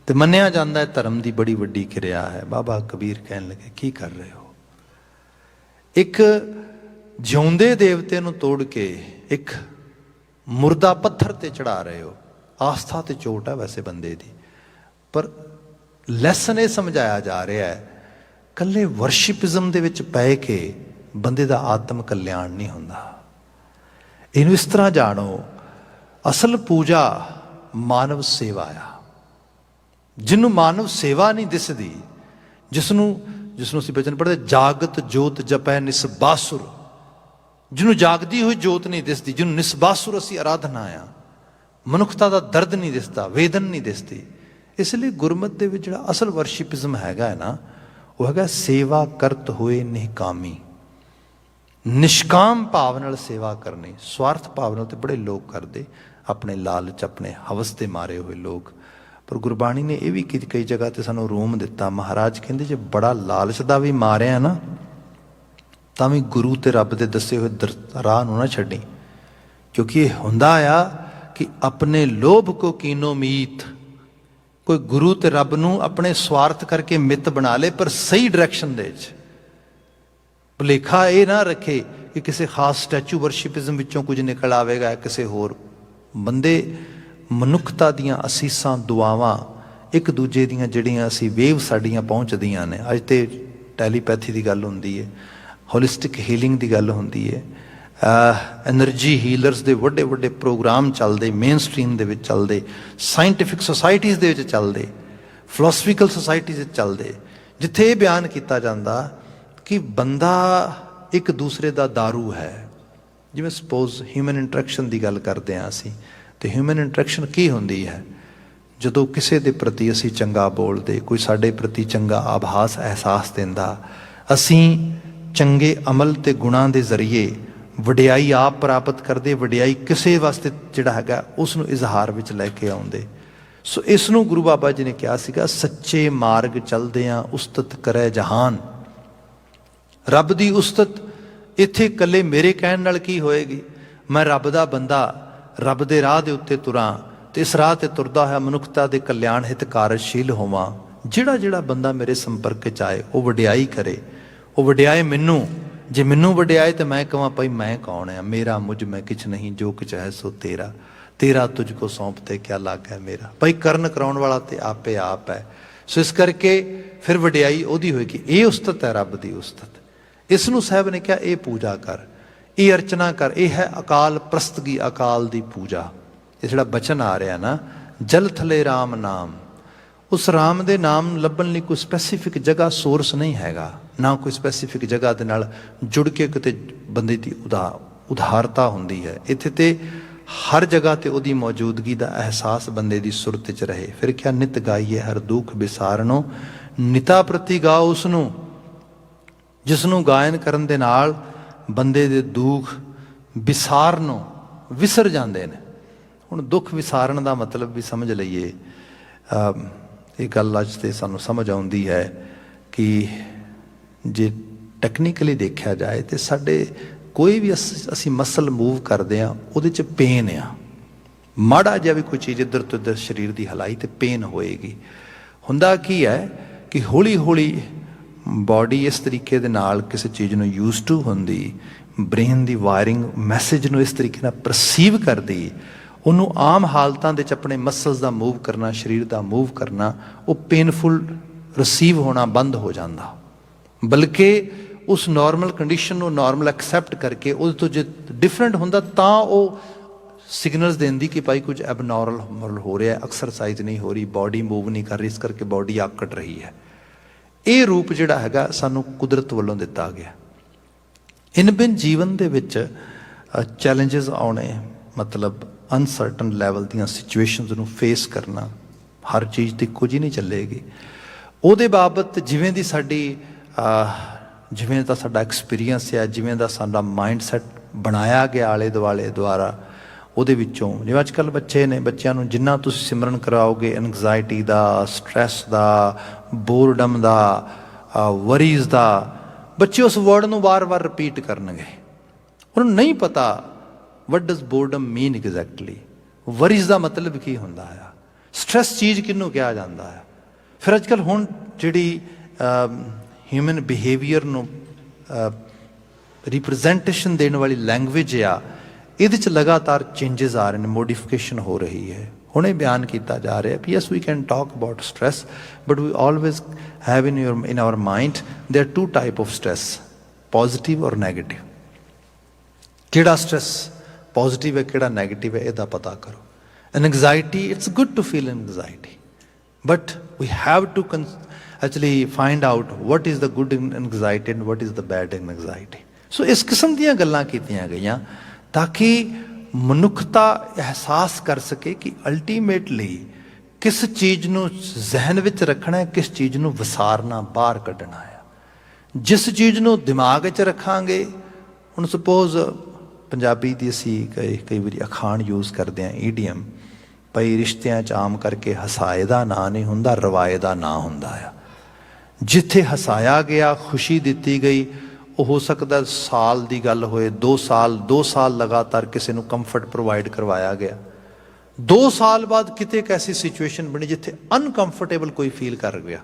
ਤੇ ਮੰਨਿਆ ਜਾਂਦਾ ਹੈ ਧਰਮ ਦੀ ਬੜੀ ਵੱਡੀ ਕਿਰਿਆ ਹੈ। ਬਾਬਾ ਕਬੀਰ ਕਹਿਣ ਲੱਗੇ ਕੀ ਕਰ ਰਹੇ ਹੋ, ਇੱਕ ਜਿਉਂਦੇ ਦੇਵਤੇ ਨੂੰ ਤੋੜ ਕੇ ਇੱਕ ਮੁਰਦਾ ਪੱਥਰ ਤੇ ਚੜਾ ਰਹੇ ਹੋ। ਆਸਥਾ ਤੇ ਚੋਟ ਹੈ ਵੈਸੇ ਬੰਦੇ ਦੀ, ਪਰ ਲੈਸਨ ਇਹ ਸਮਝਾਇਆ ਜਾ ਰਿਹਾ ਹੈ ਕੱਲੇ ਵਰਸ਼ਿਪਿਜ਼ਮ ਦੇ ਵਿੱਚ ਪੈ ਕੇ ਬੰਦੇ ਦਾ ਆਤਮ ਕਲਿਆਣ ਨਹੀਂ ਹੁੰਦਾ। ਇਹਨੂੰ ਇਸ ਤਰ੍ਹਾਂ ਜਾਣੋ, ਅਸਲ ਪੂਜਾ ਮਾਨਵ ਸੇਵਾ ਆ। ਜਿਹਨੂੰ ਮਾਨਵ ਸੇਵਾ ਨਹੀਂ ਦਿਸਦੀ, ਜਿਸਨੂੰ ਅਸੀਂ ਬਚਨ ਪੜ੍ਹਦੇ, ਜਾਗਤ ਜੋਤ ਜਪੈ ਨਿਸਬਾਸੁਰ, ਜਿਹਨੂੰ ਜਾਗਦੀ ਹੋਈ ਜੋਤ ਨਹੀਂ ਦਿਸਦੀ, ਜਿਹਨੂੰ ਨਿਸਬਾਸੁਰ ਅਸੀਂ ਆਰਾਧਨਾ ਆ, ਮਨੁੱਖਤਾ ਦਾ ਦਰਦ ਨਹੀਂ ਦਿਸਦਾ, ਵੇਦਨ ਨਹੀਂ ਦਿਸਦੀ। ਇਸ ਲਈ ਗੁਰਮਤਿ ਦੇ ਵਿੱਚ ਜਿਹੜਾ ਅਸਲ ਵਰਸ਼ਿਪਿਜ਼ਮ ਹੈਗਾ ਹੈ ਨਾ, ਉਹ ਹੈਗਾ ਸੇਵਾ ਕਰਤ ਹੋਏ ਨਿਹਕਾਮੀ, ਨਿਸ਼ਕਾਮ ਭਾਵ ਨਾਲ ਸੇਵਾ ਕਰਨੀ। ਸਵਾਰਥ ਭਾਵ ਨਾਲ ਤੇ ਬੜੇ ਲੋਕ ਕਰਦੇ, ਆਪਣੇ ਲਾਲਚ, ਆਪਣੇ ਹਵਸ ਦੇ ਮਾਰੇ ਹੋਏ ਲੋਕ। ਪਰ ਗੁਰਬਾਣੀ ਨੇ ਇਹ ਵੀ ਕਈ ਜਗ੍ਹਾ ਤੇ ਸਾਨੂੰ ਰੋਮ ਦਿੱਤਾ। ਮਹਾਰਾਜ ਕਹਿੰਦੇ ਜੇ ਬੜਾ ਲਾਲਚ ਦਾ ਵੀ ਮਾਰਿਆ ਨਾ, ਤਾਂ ਵੀ ਗੁਰੂ ਤੇ ਰੱਬ ਦੇ ਦੱਸੇ ਹੋਏ ਰਾਹ ਨੂੰ ਨਾ ਛੱਡੀ, ਕਿਉਂਕਿ ਇਹ ਹੁੰਦਾ ਆ ਕਿ ਆਪਣੇ ਲੋਭ ਕੋ ਕੀਨੋ ਮੀਤ। ਕੋਈ ਗੁਰੂ ਤੇ ਰੱਬ ਨੂੰ ਆਪਣੇ ਸਵਾਰਥ ਕਰਕੇ ਮਿੱਤ ਬਣਾ ਲੇ, ਪਰ ਸਹੀ ਡਾਇਰੈਕਸ਼ਨ ਦੇ ਵਿੱਚ। ਭੁਲੇਖਾ ਇਹ ਨਾ ਰੱਖੇ ਕਿ ਕਿਸੇ ਖਾਸ ਸਟੈਚੂ ਵਰਸ਼ਿਪਿਜ਼ਮ ਵਿੱਚੋਂ ਕੁਝ ਨਿਕਲ ਆਵੇਗਾ ਕਿਸੇ ਹੋਰ। ਬੰਦੇ ਮਨੁੱਖਤਾ ਦੀਆਂ ਅਸੀਸਾਂ, ਦੁਆਵਾਂ, ਇੱਕ ਦੂਜੇ ਦੀਆਂ ਜਿਹੜੀਆਂ ਅਸੀਂ ਵੇਵ ਸਾਡੀਆਂ ਪਹੁੰਚਦੀਆਂ ਨੇ। ਅੱਜ ਤੇ ਟੈਲੀਪੈਥੀ ਦੀ ਗੱਲ ਹੁੰਦੀ ਹੈ, ਹੋਲਿਸਟਿਕ ਹੀਲਿੰਗ ਦੀ ਗੱਲ ਹੁੰਦੀ ਹੈ, ਐਨਰਜੀ ਹੀਲਰਸ ਦੇ ਵੱਡੇ ਵੱਡੇ ਪ੍ਰੋਗਰਾਮ ਚੱਲਦੇ, ਮੇਨ ਸਟਰੀਮ ਦੇ ਵਿੱਚ ਚੱਲਦੇ, ਸਾਇੰਟੀਫਿਕ ਸੁਸਾਇਟੀਜ਼ ਦੇ ਵਿੱਚ ਚੱਲਦੇ, ਫਿਲੋਸਫੀਕਲ ਸੁਸਾਇਟੀਜ਼ ਵਿੱਚ ਚੱਲਦੇ, ਜਿੱਥੇ ਇਹ ਬਿਆਨ ਕੀਤਾ ਜਾਂਦਾ ਕਿ ਬੰਦਾ ਇੱਕ ਦੂਸਰੇ ਦਾ ਦਾਰੂ ਹੈ। ਜਿਵੇਂ ਸਪੋਜ਼ ਹਿਊਮਨ ਇੰਟਰੈਕਸ਼ਨ ਦੀ ਗੱਲ ਕਰਦੇ ਹਾਂ ਅਸੀਂ, ਤੇ ਹਿਊਮਨ ਇੰਟਰੈਕਸ਼ਨ ਕੀ ਹੁੰਦੀ ਹੈ? ਜਦੋਂ ਕਿਸੇ ਦੇ ਪ੍ਰਤੀ ਅਸੀਂ ਚੰਗਾ ਬੋਲਦੇ, ਕੋਈ ਸਾਡੇ ਪ੍ਰਤੀ ਚੰਗਾ ਆਭਾਸ, ਅਹਿਸਾਸ ਦਿੰਦਾ, ਅਸੀਂ ਚੰਗੇ ਅਮਲ ਤੇ ਗੁਣਾਂ ਦੇ ਜ਼ਰੀਏ ਵਡਿਆਈ ਆਪ ਪ੍ਰਾਪਤ ਕਰਦੇ, ਵਡਿਆਈ ਕਿਸੇ ਵਾਸਤੇ ਜਿਹੜਾ ਹੈਗਾ ਉਸ ਨੂੰ ਇਜ਼ਹਾਰ ਵਿੱਚ ਲੈ ਕੇ ਆਉਂਦੇ। ਸੋ ਇਸ ਨੂੰ ਗੁਰੂ ਬਾਬਾ ਜੀ ਨੇ ਕਿਹਾ ਸੀਗਾ, ਸੱਚੇ ਮਾਰਗ ਚੱਲਦਿਆਂ ਉਸਤਤ ਕਰੇ ਜਹਾਨ। ਰੱਬ ਦੀ ਉਸਤਤ ਇੱਥੇ ਇਕੱਲੇ ਮੇਰੇ ਕਹਿਣ ਨਾਲ ਕੀ ਹੋਏਗੀ? ਮੈਂ ਰੱਬ ਦਾ ਬੰਦਾ, ਰੱਬ ਦੇ ਰਾਹ ਦੇ ਉੱਤੇ ਤੁਰਾਂ, ਤੇ ਇਸ ਰਾਹ ਤੇ ਤੁਰਦਾ ਹੋਇਆ ਮਨੁੱਖਤਾ ਦੇ ਕਲਿਆਣ ਹਿਤ ਕਾਰਜਸ਼ੀਲ ਹੋਵਾਂ। ਜਿਹੜਾ ਜਿਹੜਾ ਬੰਦਾ ਮੇਰੇ ਸੰਪਰਕ 'ਚ ਆਏ ਉਹ ਵਡਿਆਈ ਕਰੇ, ਉਹ ਵਡਿਆਏ ਮੈਨੂੰ। ਜੇ ਮੈਨੂੰ ਵਡਿਆਏ ਤਾਂ ਮੈਂ ਕਹਾਂ ਭਾਈ ਮੈਂ ਕੌਣ ਆ, ਮੇਰਾ ਮੁਝ ਮੈਂ ਕਿਛ ਨਹੀਂ, ਜੋ ਕੁਛ ਹੈ ਸੋ ਤੇਰਾ, ਤੇਰਾ ਤੁਝ ਕੋ ਸੌਂਪਤੇ ਕਿਆ ਲੱਗ ਹੈ ਮੇਰਾ। ਭਾਈ ਕਰਨ ਕਰਾਉਣ ਵਾਲਾ ਤੇ ਆਪੇ ਆਪ ਹੈ। ਸੋ ਇਸ ਕਰਕੇ ਫਿਰ ਵਡਿਆਈ ਉਹਦੀ ਹੋਏਗੀ। ਇਹ ਉਸਤਤ ਹੈ, ਰੱਬ ਦੀ ਉਸਤਤ। ਇਸ ਨੂੰ ਸਾਹਿਬ ਨੇ ਕਿਹਾ ਇਹ ਪੂਜਾ ਕਰ, ਇਹ ਅਰਚਨਾ ਕਰ। ਇਹ ਹੈ ਅਕਾਲ ਪ੍ਰਸਤਗੀ, ਅਕਾਲ ਦੀ ਪੂਜਾ। ਇਹ ਜਿਹੜਾ ਬਚਨ ਆ ਰਿਹਾ ਨਾ, ਜਲ ਥਲੇ ਰਾਮ ਨਾਮ। ਉਸ ਰਾਮ ਦੇ ਨਾਮ ਲੱਭਣ ਲਈ ਕੋਈ ਸਪੈਸੀਫਿਕ ਜਗ੍ਹਾ ਸੋਰਸ ਨਹੀਂ ਹੈਗਾ, ਨਾ ਕੋਈ ਸਪੈਸੀਫਿਕ ਜਗ੍ਹਾ ਦੇ ਨਾਲ ਜੁੜ ਕੇ ਕਿਤੇ ਬੰਦੇ ਦੀ ਉਦਾਰਤਾ ਹੁੰਦੀ ਹੈ। ਇੱਥੇ ਤੇ ਹਰ ਜਗ੍ਹਾ ਤੇ ਉਹਦੀ ਮੌਜੂਦਗੀ ਦਾ ਅਹਿਸਾਸ ਬੰਦੇ ਦੀ ਸੁਰਤ 'ਚ ਰਹੇ। ਫਿਰ ਕਿਆ ਨਿਤ ਗਾਈਏ ਹਰ ਦੁੱਖ ਵਿਸਾਰਨੋ, ਨਿਤਾ ਪ੍ਰਤੀ ਗਾਓ ਉਸ ਨੂੰ ਜਿਸ ਨੂੰ ਗਾਇਨ ਕਰਨ ਦੇ ਨਾਲ ਬੰਦੇ ਦੇ ਦੁੱਖ ਵਿਸਾਰਨੋਂ ਵਿਸਰ ਜਾਂਦੇ ਨੇ। ਹੁਣ ਦੁੱਖ ਵਿਸਾਰਨ ਦਾ ਮਤਲਬ ਵੀ ਸਮਝ ਲਈਏ। ਇਹ ਗੱਲ ਅੱਜ ਤੇ ਸਾਨੂੰ ਸਮਝ ਆਉਂਦੀ ਹੈ ਕਿ ਜੇ ਟੈਕਨੀਕਲੀ ਦੇਖਿਆ ਜਾਏ ਤੇ ਸਾਡੇ ਕੋਈ ਵੀ ਅਸੀਂ ਮਸਲ ਮੂਵ ਕਰਦੇ ਹਾਂ ਉਹਦੇ 'ਚ ਪੇਨ ਆ। ਮਾੜਾ ਜਿਹਾ ਵੀ ਕੋਈ ਚੀਜ਼ ਇੱਧਰ ਤੋਂ ਇੱਧਰ ਸਰੀਰ ਦੀ ਹਲਾਈ ਤੇ ਪੇਨ ਹੋਏਗੀ। ਹੁੰਦਾ ਕੀ ਹੈ ਕਿ ਹੌਲੀ ਹੌਲੀ ਬਾਡੀ ਇਸ ਤਰੀਕੇ ਦੇ ਨਾਲ ਕਿਸੇ ਚੀਜ਼ ਨੂੰ ਯੂਜ਼ ਟੂ ਹੁੰਦੀ, ਬ੍ਰੇਨ ਦੀ ਵਾਇਰਿੰਗ ਮੈਸੇਜ ਨੂੰ ਇਸ ਤਰੀਕੇ ਨਾਲ ਪਰਸੀਵ ਕਰਦੀ, ਉਹਨੂੰ ਆਮ ਹਾਲਤਾਂ ਦੇ ਵਿੱਚ ਆਪਣੇ ਮਸਲਸ ਦਾ ਮੂਵ ਕਰਨਾ, ਸਰੀਰ ਦਾ ਮੂਵ ਕਰਨਾ, ਉਹ ਪੇਨਫੁਲ ਰਿਸੀਵ ਹੋਣਾ ਬੰਦ ਹੋ ਜਾਂਦਾ। ਬਲਕਿ ਉਸ ਨੋਰਮਲ ਕੰਡੀਸ਼ਨ ਨੂੰ ਨੋਰਮਲ ਐਕਸੈਪਟ ਕਰਕੇ ਉਹਦੇ ਤੋਂ ਜੇ ਡਿਫਰੈਂਟ ਹੁੰਦਾ ਤਾਂ ਉਹ ਸਿਗਨਲਸ ਦਿੰਦੀ ਕਿ ਭਾਈ ਕੁਝ ਐਬਨੋਰਮਲ ਹੋ ਰਿਹਾ, ਐਕਸਰਸਾਈਜ਼ ਨਹੀਂ ਹੋ ਰਹੀ, ਬਾਡੀ ਮੂਵ ਨਹੀਂ ਕਰ ਰਹੀ, ਇਸ ਕਰਕੇ ਬਾਡੀ ਆਕੜ ਰਹੀ ਹੈ। ਇਹ ਰੂਪ ਜਿਹੜਾ ਹੈਗਾ ਸਾਨੂੰ ਕੁਦਰਤ ਵੱਲੋਂ ਦਿੱਤਾ ਗਿਆ। ਇਨ ਬਿਨ ਜੀਵਨ ਦੇ ਵਿੱਚ ਚੈਲੰਜਸ ਆਉਣੇ, ਮਤਲਬ ਅਨਸਰਟਨ ਲੈਵਲ ਦੀਆਂ ਸਿਚੁਏਸ਼ਨਸ ਨੂੰ ਫੇਸ ਕਰਨਾ, ਹਰ ਚੀਜ਼ ਦੀ ਕੁਝ ਹੀ ਨਹੀਂ ਚੱਲੇਗੀ। ਉਹਦੇ ਬਾਬਤ ਜਿਵੇਂ ਦੀ ਸਾਡੀ ਜਿਵੇਂ ਦਾ ਸਾਡਾ ਐਕਸਪੀਰੀਅੰਸ ਹੈ, ਜਿਵੇਂ ਦਾ ਸਾਡਾ ਮਾਈਂਡ ਸੈਟ ਬਣਾਇਆ ਗਿਆ ਆਲੇ ਦੁਆਲੇ ਦੁਆਰਾ, ਉਹਦੇ ਵਿੱਚੋਂ ਜਿਵੇਂ ਅੱਜ ਕੱਲ੍ਹ ਬੱਚੇ ਨੇ, ਬੱਚਿਆਂ ਨੂੰ ਜਿੰਨਾ ਤੁਸੀਂ ਸਿਮਰਨ ਕਰਾਓਗੇ ਐਨਗਜ਼ਾਇਟੀ ਦਾ, ਸਟਰੈਸ ਦਾ, ਬੋਰਡਮ ਦਾ, ਵਰੀਜ਼ ਦਾ, ਬੱਚੇ ਉਸ ਵਰਡ ਨੂੰ ਵਾਰ-ਵਾਰ ਰਿਪੀਟ ਕਰਨਗੇ। ਉਹਨਾਂ ਨੂੰ ਨਹੀਂ ਪਤਾ what does boredom mean exactly, worries ਦਾ ਮਤਲਬ ਕੀ ਹੁੰਦਾ ਆ, ਸਟਰੈਸ ਚੀਜ਼ ਕਿਹਨੂੰ ਕਿਹਾ ਜਾਂਦਾ ਆ। ਫਿਰ ਅੱਜ ਕੱਲ੍ਹ ਹੁਣ ਜਿਹੜੀ ਹਿਊਮਨ ਬਿਹੇਵੀਅਰ ਨੂੰ ਰਿਪਰੈਜ਼ੈਂਟੇਸ਼ਨ ਦੇਣ ਵਾਲੀ ਲੈਂਗੁਏਜ ਆ, ਇਹਦੇ 'ਚ ਲਗਾਤਾਰ ਚੇਂਜਸ ਆ ਰਹੇ ਨੇ, ਮੋਡੀਫਿਕੇਸ਼ਨ ਹੋ ਰਹੀ ਹੈ। ਹੁਣੇ ਬਿਆਨ ਕੀਤਾ ਜਾ ਰਿਹਾ ਕਿ yes we can talk about stress but we always have in our mind there are two type of stress, positive or negative. ਕਿਹੜਾ ਸਟਰੈਸ ਪੋਜ਼ੀਟਿਵ ਹੈ, ਕਿਹੜਾ ਨੈਗੇਟਿਵ ਹੈ, ਇਹਦਾ ਪਤਾ ਕਰੋ। Anxiety, it's good to feel anxiety but we have to actually find out what is the good in anxiety and what is the bad in anxiety. ਸੋ ਇਸ ਕਿਸਮ ਦੀਆਂ ਗੱਲਾਂ ਕੀਤੀਆਂ ਗਈਆਂ ਤਾਂ ਕਿ ਮਨੁੱਖਤਾ ਅਹਿਸਾਸ ਕਰ ਸਕੇ ਕਿ ਅਲਟੀਮੇਟਲੀ ਕਿਸ ਚੀਜ਼ ਨੂੰ ਜ਼ਹਿਨ ਵਿੱਚ ਰੱਖਣਾ ਹੈ, ਕਿਸ ਚੀਜ਼ ਨੂੰ ਵਿਸਾਰਨਾ, ਬਾਹਰ ਕੱਢਣਾ ਹੈ। ਜਿਸ ਚੀਜ਼ ਨੂੰ ਦਿਮਾਗ ਵਿੱਚ ਰੱਖਾਂਗੇ, ਹੁਣ ਸਪੋਜ਼ ਪੰਜਾਬੀ ਦੀ ਅਸੀਂ ਕਈ ਵਾਰੀ ਅਖਾਣ ਯੂਜ਼ ਕਰਦੇ ਹਾਂ, ਈਡੀਅਮ, ਭਾਈ ਰਿਸ਼ਤਿਆਂ 'ਚ ਆਮ ਕਰਕੇ ਹਸਾਏ ਦਾ ਨਾਂ ਨਹੀਂ ਹੁੰਦਾ, ਰਵਾਏ ਦਾ ਨਾਂ ਹੁੰਦਾ ਆ। ਜਿੱਥੇ ਹਸਾਇਆ ਗਿਆ, ਖੁਸ਼ੀ ਦਿੱਤੀ ਗਈ, ਉਹ ਹੋ ਸਕਦਾ ਸਾਲ ਦੀ ਗੱਲ ਹੋਏ, 2 ਸਾਲ ਲਗਾਤਾਰ ਕਿਸੇ ਨੂੰ ਕੰਫਰਟ ਪ੍ਰੋਵਾਈਡ ਕਰਵਾਇਆ ਗਿਆ। 2 ਸਾਲ ਬਾਅਦ ਕਿਤੇ ਇੱਕ ਐਸੀ ਸਿਚੁਏਸ਼ਨ ਬਣੀ ਜਿੱਥੇ ਅਨਕੰਫਰਟੇਬਲ ਕੋਈ ਫੀਲ ਕਰ ਗਿਆ,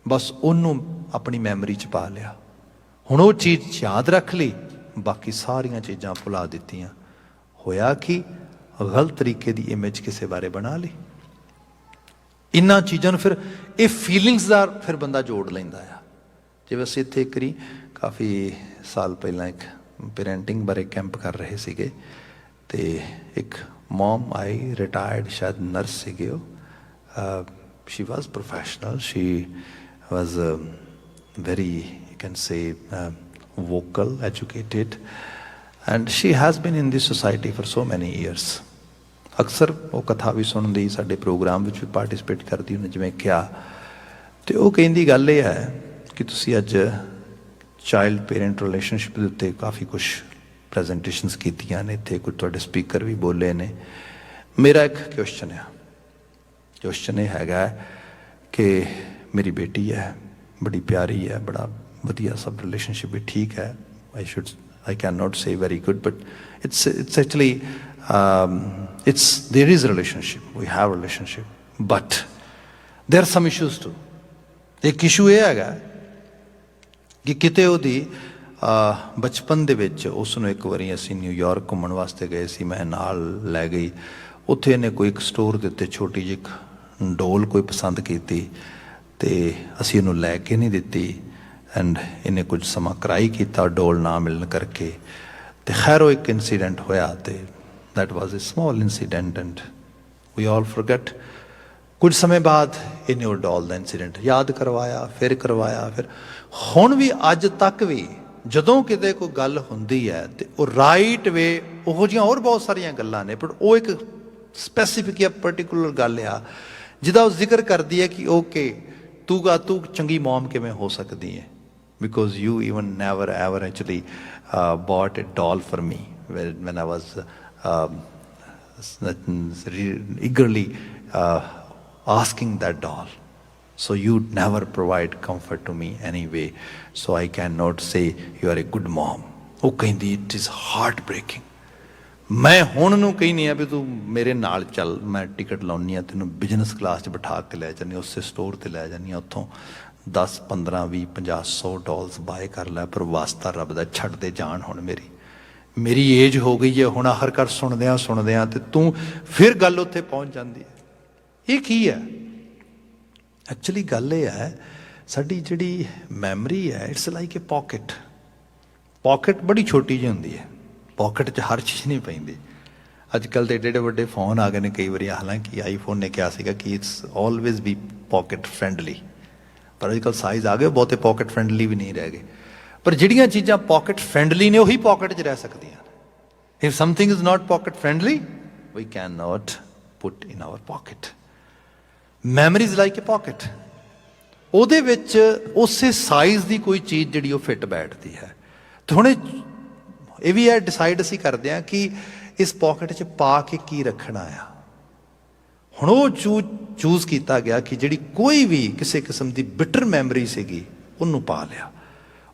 ਬਸ ਉਹਨੂੰ ਆਪਣੀ ਮੈਮਰੀ 'ਚ ਪਾ ਲਿਆ। ਹੁਣ ਉਹ ਚੀਜ਼ ਯਾਦ ਰੱਖ ਲਈ, ਬਾਕੀ ਸਾਰੀਆਂ ਚੀਜ਼ਾਂ ਭੁਲਾ ਦਿੱਤੀਆਂ। ਹੋਇਆ ਕਿ ਗਲਤ ਤਰੀਕੇ ਦੀ ਇਮੇਜ ਕਿਸੇ ਬਾਰੇ ਬਣਾ ਲਈ। ਇਹਨਾਂ ਚੀਜ਼ਾਂ ਨੂੰ ਫਿਰ ਇਹ ਫੀਲਿੰਗਸ ਦਾ ਫਿਰ ਬੰਦਾ ਜੋੜ ਲੈਂਦਾ ਆ। ਜਿਵੇਂ ਅਸੀਂ ਇੱਥੇ ਇੱਕ ਵਾਰੀ ਕਾਫੀ ਸਾਲ ਪਹਿਲਾਂ ਇੱਕ ਪੇਰੈਂਟਿੰਗ ਬਾਰੇ ਕੈਂਪ ਕਰ ਰਹੇ ਸੀਗੇ ਅਤੇ ਇੱਕ ਮੋਮ ਆਈ, ਰਿਟਾਇਰਡ ਸ਼ਾਇਦ ਨਰਸ ਸੀਗੇ ਉਹ। She was professional, she was very you can say vocal, educated, and she has been in this society for so many years. ਅਕਸਰ ਉਹ ਕਥਾ ਵੀ ਸੁਣਦੀ, ਸਾਡੇ ਪ੍ਰੋਗਰਾਮ ਵਿੱਚ ਵੀ ਪਾਰਟੀਸਪੇਟ ਕਰਦੀ। ਉਹਨੇ ਜਿਵੇਂ ਕਿਹਾ ਅਤੇ ਉਹ ਕਹਿੰਦੀ ਗੱਲ ਇਹ ਹੈ ਕਿ ਤੁਸੀਂ ਅੱਜ ਚਾਈਲਡ ਪੇਰੈਂਟ ਰਿਲੇਸ਼ਨਸ਼ਿਪ ਦੇ ਉੱਤੇ ਕਾਫੀ ਕੁਛ ਪ੍ਰੈਜੈਂਟੇਸ਼ਨਸ ਕੀਤੀਆਂ ਨੇ, ਇੱਥੇ ਕੁਝ ਤੁਹਾਡੇ ਸਪੀਕਰ ਵੀ ਬੋਲੇ ਨੇ। ਮੇਰਾ ਇੱਕ ਕੁਐਸਚਨ ਇਹ ਹੈਗਾ ਕਿ ਮੇਰੀ ਬੇਟੀ ਹੈ, ਬੜੀ ਪਿਆਰੀ ਹੈ, ਬੜਾ ਵਧੀਆ ਸਭ ਰਿਲੇਸ਼ਨਸ਼ਿਪ ਵੀ ਠੀਕ ਹੈ। I cannot say very good, but it's actually there is a relationship, we have a relationship, but there are some issues too. ਇੱਕ ਇਸ਼ੂ ਇਹ ਹੈਗਾ ਕਿ ਕਿਤੇ ਉਹਦੀ ਬਚਪਨ ਦੇ ਵਿੱਚ ਉਸ ਨੂੰ ਇੱਕ ਵਾਰੀ ਅਸੀਂ ਨਿਊਯਾਰਕ ਘੁੰਮਣ ਵਾਸਤੇ ਗਏ ਸੀ, ਮੈਂ ਨਾਲ ਲੈ ਗਈ। ਉੱਥੇ ਇਹਨੇ ਕੋਈ ਇੱਕ ਸਟੋਰ ਦੇ ਉੱਤੇ ਛੋਟੀ ਜਿਹੀ ਇੱਕ ਡੋਲ ਕੋਈ ਪਸੰਦ ਕੀਤੀ ਅਤੇ ਅਸੀਂ ਇਹਨੂੰ ਲੈ ਕੇ ਨਹੀਂ ਦਿੱਤੀ ਐਂਡ ਇਹਨੇ ਕੁਝ ਸਮਾਂ ਕਰਾਈ ਕੀਤਾ ਡੋਲ ਨਾ ਮਿਲਣ ਕਰਕੇ। ਅਤੇ ਖੈਰ ਉਹ ਇੱਕ ਇੰਸੀਡੈਂਟ ਹੋਇਆ ਅਤੇ that was a small incident and we all forget. कुछ समय बाद इन्हें वो डॉल का इंसीडेंट याद करवाया, फिर हुण भी अज तक भी ਜਦੋਂ ਕਿਤੇ ਕੋਈ ਗੱਲ ਹੁੰਦੀ ਹੈ ਤੇ ਉਹ ਰਾਈਟ ਵੇ ਉਹੋ ਜਿਹੀਆਂ ਹੋਰ ਬਹੁਤ ਸਾਰੀਆਂ ਗੱਲਾਂ ਨੇ, ਪਰ ਉਹ ਇੱਕ ਸਪੈਸੀਫਿਕ ਜਾਂ ਪਰਟੀਕੂਲਰ ਗੱਲ ਆ ਜਿਹਦਾ ਉਹ ਜ਼ਿਕਰ ਕਰਦੀ ਹੈ ਕਿ ਓਕੇ ਤੂੰ ਚੰਗੀ ਮੌਮ ਕਿਵੇਂ ਹੋ ਸਕਦੀ ਹੈ, because you even never ever actually bought a doll for me when I was eagerly asking that doll. So you never provide comfort to me anyway, so I cannot say you are a good mom. ਉਹ ਕਹਿੰਦੀ it is heartbreaking. ਮੈਂ ਹੁਣ ਨੂੰ ਕਹਿੰਦੀ ਆ ਵੀ ਤੂੰ ਮੇਰੇ ਨਾਲ ਚੱਲ, ਮੈਂ ਟਿਕਟ ਲਾਉਣੀ ਆ, ਤੈਨੂੰ ਬਿਜ਼ਨਸ ਕਲਾਸ 'ਚ ਬਿਠਾ ਕੇ ਲੈ ਜਾਂਦੀ, ਉਸੇ ਸਟੋਰ 'ਤੇ ਲੈ ਜਾਂਦੀ ਆ, ਉੱਥੋਂ 10 15 20 50 100 ਡਾਲਸ ਬਾਏ ਕਰ ਲੈ, ਪਰ ਵਾਸਤਾ ਰੱਬ ਦਾ ਛੱਡ ਦੇ ਜਾਣ, ਹੁਣ ਮੇਰੀ ਏਜ ਹੋ ਗਈ ਹੈ, ਹੁਣ ਆਖਰਕਾਰ ਸੁਣਦਿਆਂ ਤੇ ਤੂੰ ਫਿਰ ਗੱਲ ਉੱਥੇ ਪਹੁੰਚ ਜਾਂਦੀ ਹੈ। ਇਹ ਕੀ ਹੈ ਐਕਚੁਅਲੀ? ਗੱਲ ਇਹ ਹੈ ਸਾਡੀ ਜਿਹੜੀ ਮੈਮਰੀ ਹੈ, ਇਟਸ ਲਾਈਕ ਏ ਪੋਕਟ ਬੜੀ ਛੋਟੀ ਜਿਹੀ ਹੁੰਦੀ ਹੈ, ਪੋਕਟ 'ਚ ਹਰ ਚੀਜ਼ ਨਹੀਂ ਪੈਂਦੀ। ਅੱਜ ਕੱਲ੍ਹ ਦੇ ਏਡੇ ਵੱਡੇ ਫੋਨ ਆ ਗਏ ਨੇ ਕਈ ਵਾਰੀ, ਹਾਲਾਂਕਿ ਆਈਫੋਨ ਨੇ ਕਿਹਾ ਸੀਗਾ ਕਿ it's always B pocket friendly, ਪਰ ਅੱਜ ਕੱਲ੍ਹ ਸਾਈਜ਼ ਆ ਗਏ, ਬਹੁਤੇ ਪੋਕਟ ਫਰੈਂਡਲੀ ਵੀ ਨਹੀਂ ਰਹਿ ਗਏ। ਪਰ ਜਿਹੜੀਆਂ ਚੀਜ਼ਾਂ ਪੋਕਟ ਫਰੈਂਡਲੀ ਨੇ ਉਹੀ ਪੋਕਟ 'ਚ ਰਹਿ ਸਕਦੀਆਂ ਨੇ। If something is not pocket friendly we can not put in our pocket. Memory is like a pocket, ਉਹਦੇ ਵਿੱਚ ਉਸੇ ਸਾਈਜ਼ ਦੀ ਕੋਈ ਚੀਜ਼ ਜਿਹੜੀ ਉਹ ਫਿੱਟ ਬੈਠਦੀ ਹੈ। ਤੇ ਹੁਣ ਇਹ ਵੀ ਹੈ ਡਿਸਾਈਡ ਅਸੀਂ ਕਰਦੇ ਹਾਂ ਕਿ ਇਸ ਪੋਕਟ 'ਚ ਪਾ ਕੇ ਕੀ ਰੱਖਣਾ ਆ। ਹੁਣ ਉਹ ਚੂਜ਼ ਕੀਤਾ ਗਿਆ ਕਿ ਜਿਹੜੀ ਕੋਈ ਵੀ ਕਿਸੇ ਕਿਸਮ ਦੀ ਬਿਟਰ ਮੈਮਰੀ ਸੀਗੀ ਉਹਨੂੰ ਪਾ ਲਿਆ,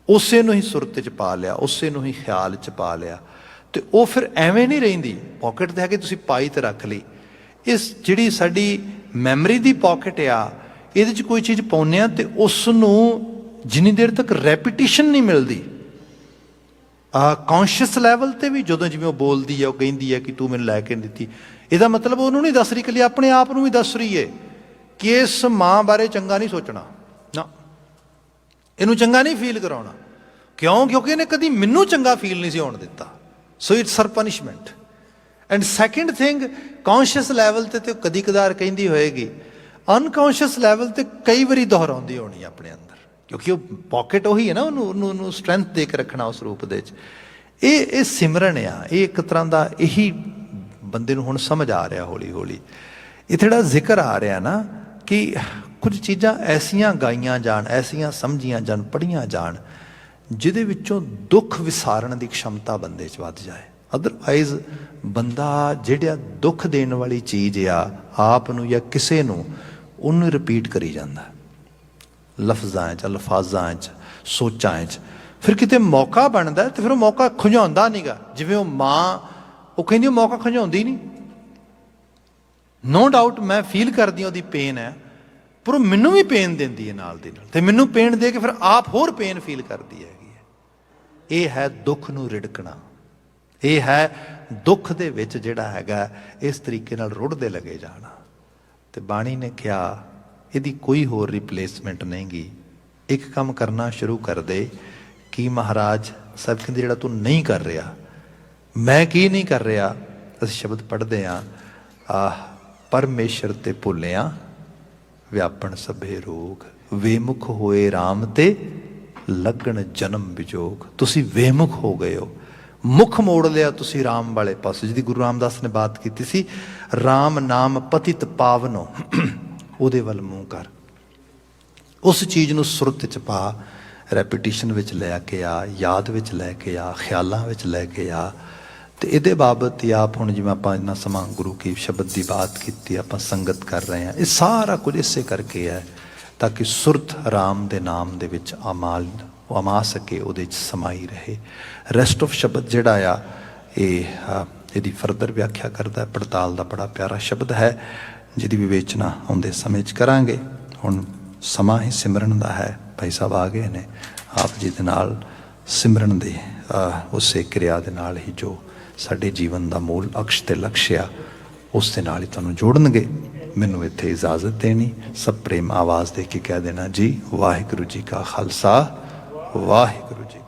ਉਸੇ ਨੂੰ ਹੀ ਸੁਰਤ 'ਚ ਪਾ ਲਿਆ, ਉਸੇ ਨੂੰ ਹੀ ਖਿਆਲ 'ਚ ਪਾ ਲਿਆ। ਤੇ ਉਹ ਫਿਰ ਐਵੇਂ ਨਹੀਂ ਰਹਿੰਦੀ, ਪੋਕਟ 'ਤੇ ਹੈ ਕਿ ਤੁਸੀਂ ਪਾਈ ਤੇ ਰੱਖ ਲਈ। ਇਸ ਜਿਹੜੀ ਸਾਡੀ ਮੈਮਰੀ ਦੀ ਪੋਕਟ ਆ, ਇਹਦੇ 'ਚ ਕੋਈ ਚੀਜ਼ ਪਾਉਂਦੇ ਆ ਤੇ ਉਸ ਨੂੰ ਜਿੰਨੀ ਦੇਰ ਤੱਕ ਰੈਪੀਟੀਸ਼ਨ ਨਹੀਂ ਮਿਲਦੀ, ਕੌਨਸ਼ੀਅਸ ਲੈਵਲ 'ਤੇ ਵੀ ਜਦੋਂ ਜਿਵੇਂ ਉਹ ਬੋਲਦੀ ਹੈ, ਉਹ ਕਹਿੰਦੀ ਹੈ ਕਿ ਤੂੰ ਮੈਨੂੰ ਲੈ ਕੇ ਨਹੀਂ ਦਿੱਤੀ, ਇਹਦਾ ਮਤਲਬ ਉਹਨੂੰ ਨਹੀਂ ਦੱਸ ਰਹੀ, ਇਕੱਲੀ ਆਪਣੇ ਆਪ ਨੂੰ ਵੀ ਦੱਸ ਰਹੀ ਹੈ ਕਿ ਇਸ ਮਾਂ ਬਾਰੇ ਚੰਗਾ ਨਹੀਂ ਸੋਚਣਾ, ਨਾ ਇਹਨੂੰ ਚੰਗਾ ਨਹੀਂ ਫੀਲ ਕਰਾਉਣਾ। ਕਿਉਂ? ਕਿਉਂਕਿ ਇਹਨੇ ਕਦੀ ਮੈਨੂੰ ਚੰਗਾ ਫੀਲ ਨਹੀਂ ਸੀ ਹੋਣ ਦਿੱਤਾ। So it's her punishment. And second thing, conscious level 'ਤੇ ਕਦੀ ਕਦਾਰ ਕਹਿੰਦੀ ਹੋਏਗੀ, ਅਨਕੌਨਸ਼ੀਅਸ ਲੈਵਲ 'ਤੇ ਕਈ ਵਾਰੀ ਦੁਹਰਾਉਂਦੀ ਹੋਣੀ ਆਪਣੇ ਅੰਦਰ, ਕਿਉਂਕਿ ਉਹ ਪੋਕਟ ਉਹੀ ਹੈ ਨਾ, ਉਹਨੂੰ ਸਟਰੈਂਥ ਦੇ ਕੇ ਰੱਖਣਾ ਉਸ ਰੂਪ ਦੇ 'ਚ। ਇਹ ਸਿਮਰਨ ਆ, ਇਹ ਇੱਕ ਤਰ੍ਹਾਂ ਦਾ ਇਹੀ ਬੰਦੇ ਨੂੰ ਹੁਣ ਸਮਝ ਆ ਰਿਹਾ ਹੌਲੀ ਹੌਲੀ। ਇਹ ਜਿਹੜਾ ਜ਼ਿਕਰ ਆ ਰਿਹਾ ਨਾ ਕਿ ਕੁਝ ਚੀਜ਼ਾਂ ਐਸੀਆਂ ਗਾਈਆਂ ਜਾਣ, ਐਸੀਆਂ ਸਮਝੀਆਂ ਜਾਣ, ਪੜ੍ਹੀਆਂ ਜਾਣ, ਜਿਹਦੇ ਵਿੱਚੋਂ ਦੁੱਖ ਵਿਸਾਰਨ ਦੀ ਖਮਤਾ ਬੰਦੇ 'ਚ ਵੱਧ ਜਾਏ। ਅਦਰਵਾਈਜ਼ ਬੰਦਾ ਜਿਹੜਾ ਦੁੱਖ ਦੇਣ ਵਾਲੀ ਚੀਜ਼ ਆ ਆਪ ਨੂੰ ਜਾਂ ਕਿਸੇ ਨੂੰ, ਉਹਨੂੰ ਰਿਪੀਟ ਕਰੀ ਜਾਂਦਾ ਲਫ਼ਜ਼ਾਂ 'ਚ, ਅਲਫਾਜ਼ਾਂ 'ਚ, ਸੋਚਾਂ 'ਚ। ਫਿਰ ਕਿਤੇ ਮੌਕਾ ਬਣਦਾ ਤੇ ਫਿਰ ਉਹ ਮੌਕਾ ਖੁੰਝਾਉਂਦਾ ਨਹੀਂ ਗਾ। ਜਿਵੇਂ ਉਹ ਮਾਂ, ਉਹ ਕਹਿੰਦੀ ਉਹ ਮੌਕਾ ਖੁੰਝਾਉਂਦੀ ਨਹੀਂ। ਨੋ ਡਾਊਟ ਮੈਂ ਫੀਲ ਕਰਦੀ ਉਹਦੀ ਪੇਨ ਹੈ, ਪਰ ਉਹ ਮੈਨੂੰ ਵੀ ਪੇਨ ਦਿੰਦੀ ਹੈ ਨਾਲ ਦੀ ਨਾਲ, ਤੇ ਮੈਨੂੰ ਪੇਨ ਦੇ ਕੇ ਫਿਰ ਆਪ ਹੋਰ ਪੇਨ ਫੀਲ ਕਰਦੀ ਹੈਗੀ ਹੈ। ਇਹ ਹੈ ਦੁੱਖ ਨੂੰ ਰਿੜਕਣਾ, ਇਹ ਹੈ ਦੁੱਖ ਦੇ ਵਿੱਚ ਜਿਹੜਾ ਹੈਗਾ ਇਸ ਤਰੀਕੇ ਨਾਲ ਰੁੜਦੇ ਲੱਗੇ ਜਾਣਾ। ਤੇ ਬਾਣੀ ਨੇ ਕਿਹਾ ਇਹਦੀ ਕੋਈ ਹੋਰ ਰਿਪਲੇਸਮੈਂਟ ਨਹੀਂ ਗੀ। ਇੱਕ ਕੰਮ ਕਰਨਾ ਸ਼ੁਰੂ ਕਰ ਦੇ ਕਿ ਮਹਾਰਾਜ ਸਾਹਿਬ ਕਹਿੰਦੇ ਜਿਹੜਾ ਤੂੰ ਨਹੀਂ ਕਰ ਰਿਹਾ, ਮੈਂ ਕੀ ਨਹੀਂ ਕਰ ਰਿਹਾ। ਅਸੀਂ ਸ਼ਬਦ ਪੜ੍ਹਦੇ ਹਾਂ, ਪਰਮੇਸ਼ਰ ਤੇ ਭੁੱਲਿਆ ਵਿਆਪਣ ਸਭੇ ਰੋਗ, ਵੇਮੁਖ ਹੋਏ ਰਾਮ ਤੇ ਲੱਗਣ ਜਨਮ ਵਿਜੋਗ। ਤੁਸੀਂ ਵੇਮੁਖ ਹੋ ਗਏ ਹੋ, ਮੁੱਖ ਮੋੜ ਲਿਆ ਤੁਸੀਂ ਰਾਮ ਵਾਲੇ ਪਾਸੇ, ਜਿਹਦੀ ਗੁਰੂ ਰਾਮਦਾਸ ਨੇ ਬਾਤ ਕੀਤੀ ਸੀ, ਰਾਮ ਨਾਮ ਪਤਿਤ ਪਾਵਨੋ, ਉਹਦੇ ਵੱਲ ਮੂੰਹ ਕਰ, ਉਸ ਚੀਜ਼ ਨੂੰ ਸੁਰਤ 'ਚ ਪਾ, ਰੈਪੀਟੀਸ਼ਨ ਵਿੱਚ ਲੈ ਕੇ ਆ, ਯਾਦ ਵਿੱਚ ਲੈ ਕੇ ਆ, ਖਿਆਲਾਂ ਵਿੱਚ ਲੈ ਕੇ ਆ। ਤੇ ਇਹਦੇ ਬਾਬਤ ਹੀ ਆਪ ਹੁਣ ਜਿਵੇਂ ਆਪਾਂ ਇੰਨਾ ਸਮਾਂ ਗੁਰੂ ਕੀ ਸ਼ਬਦ ਦੀ ਬਾਤ ਕੀਤੀ, ਆਪਾਂ ਸੰਗਤ ਕਰ ਰਹੇ ਹਾਂ, ਇਹ ਸਾਰਾ ਕੁਝ ਇਸੇ ਕਰਕੇ ਹੈ ਤਾਂ ਕਿ ਸੁਰਤ ਰਾਮ ਦੇ ਨਾਮ ਦੇ ਵਿੱਚ ਅਮਾ ਸਕੇ, ਉਹਦੇ 'ਚ ਸਮਾਈ ਰਹੇ। ਰੈਸਟ ਆਫ ਸ਼ਬਦ ਜਿਹੜਾ ਆ ਇਹਦੀ ਫਰਦਰ ਵਿਆਖਿਆ ਕਰਦਾ। ਪੜਤਾਲ ਦਾ ਬੜਾ ਪਿਆਰਾ ਸ਼ਬਦ ਹੈ ਜਿਹਦੀ ਵਿਵੇਚਨਾ ਆਉਂਦੇ ਸਮੇਂ 'ਚ ਕਰਾਂਗੇ। ਹੁਣ ਸਮਾਂ ਹੀ ਸਿਮਰਨ ਦਾ ਹੈ। ਭਾਈ ਸਾਹਿਬ ਆ ਗਏ ਨੇ, ਆਪ ਜੀ ਦੇ ਨਾਲ ਸਿਮਰਨ ਦੇ ਉਸੇ ਕਿਰਿਆ ਦੇ ਨਾਲ ਹੀ ਜੋ ਸਾਡੇ ਜੀਵਨ ਦਾ ਮੂਲ ਅਕਸ਼ ਤੇ ਲਕਸ਼ ਆ, ਉਸ ਦੇ ਨਾਲ ਹੀ ਤੁਹਾਨੂੰ ਜੋੜਨਗੇ। ਮੈਨੂੰ ਇੱਥੇ ਇਜਾਜ਼ਤ ਦੇਣੀ, ਸਭ ਪ੍ਰੇਮ ਆਵਾਜ਼ ਦੇ ਕੇ ਕਹਿ ਦੇਣਾ ਜੀ, ਵਾਹਿਗੁਰੂ ਜੀ ਕਾ ਖਾਲਸਾ, ਵਾਹਿਗੁਰੂ ਜੀ।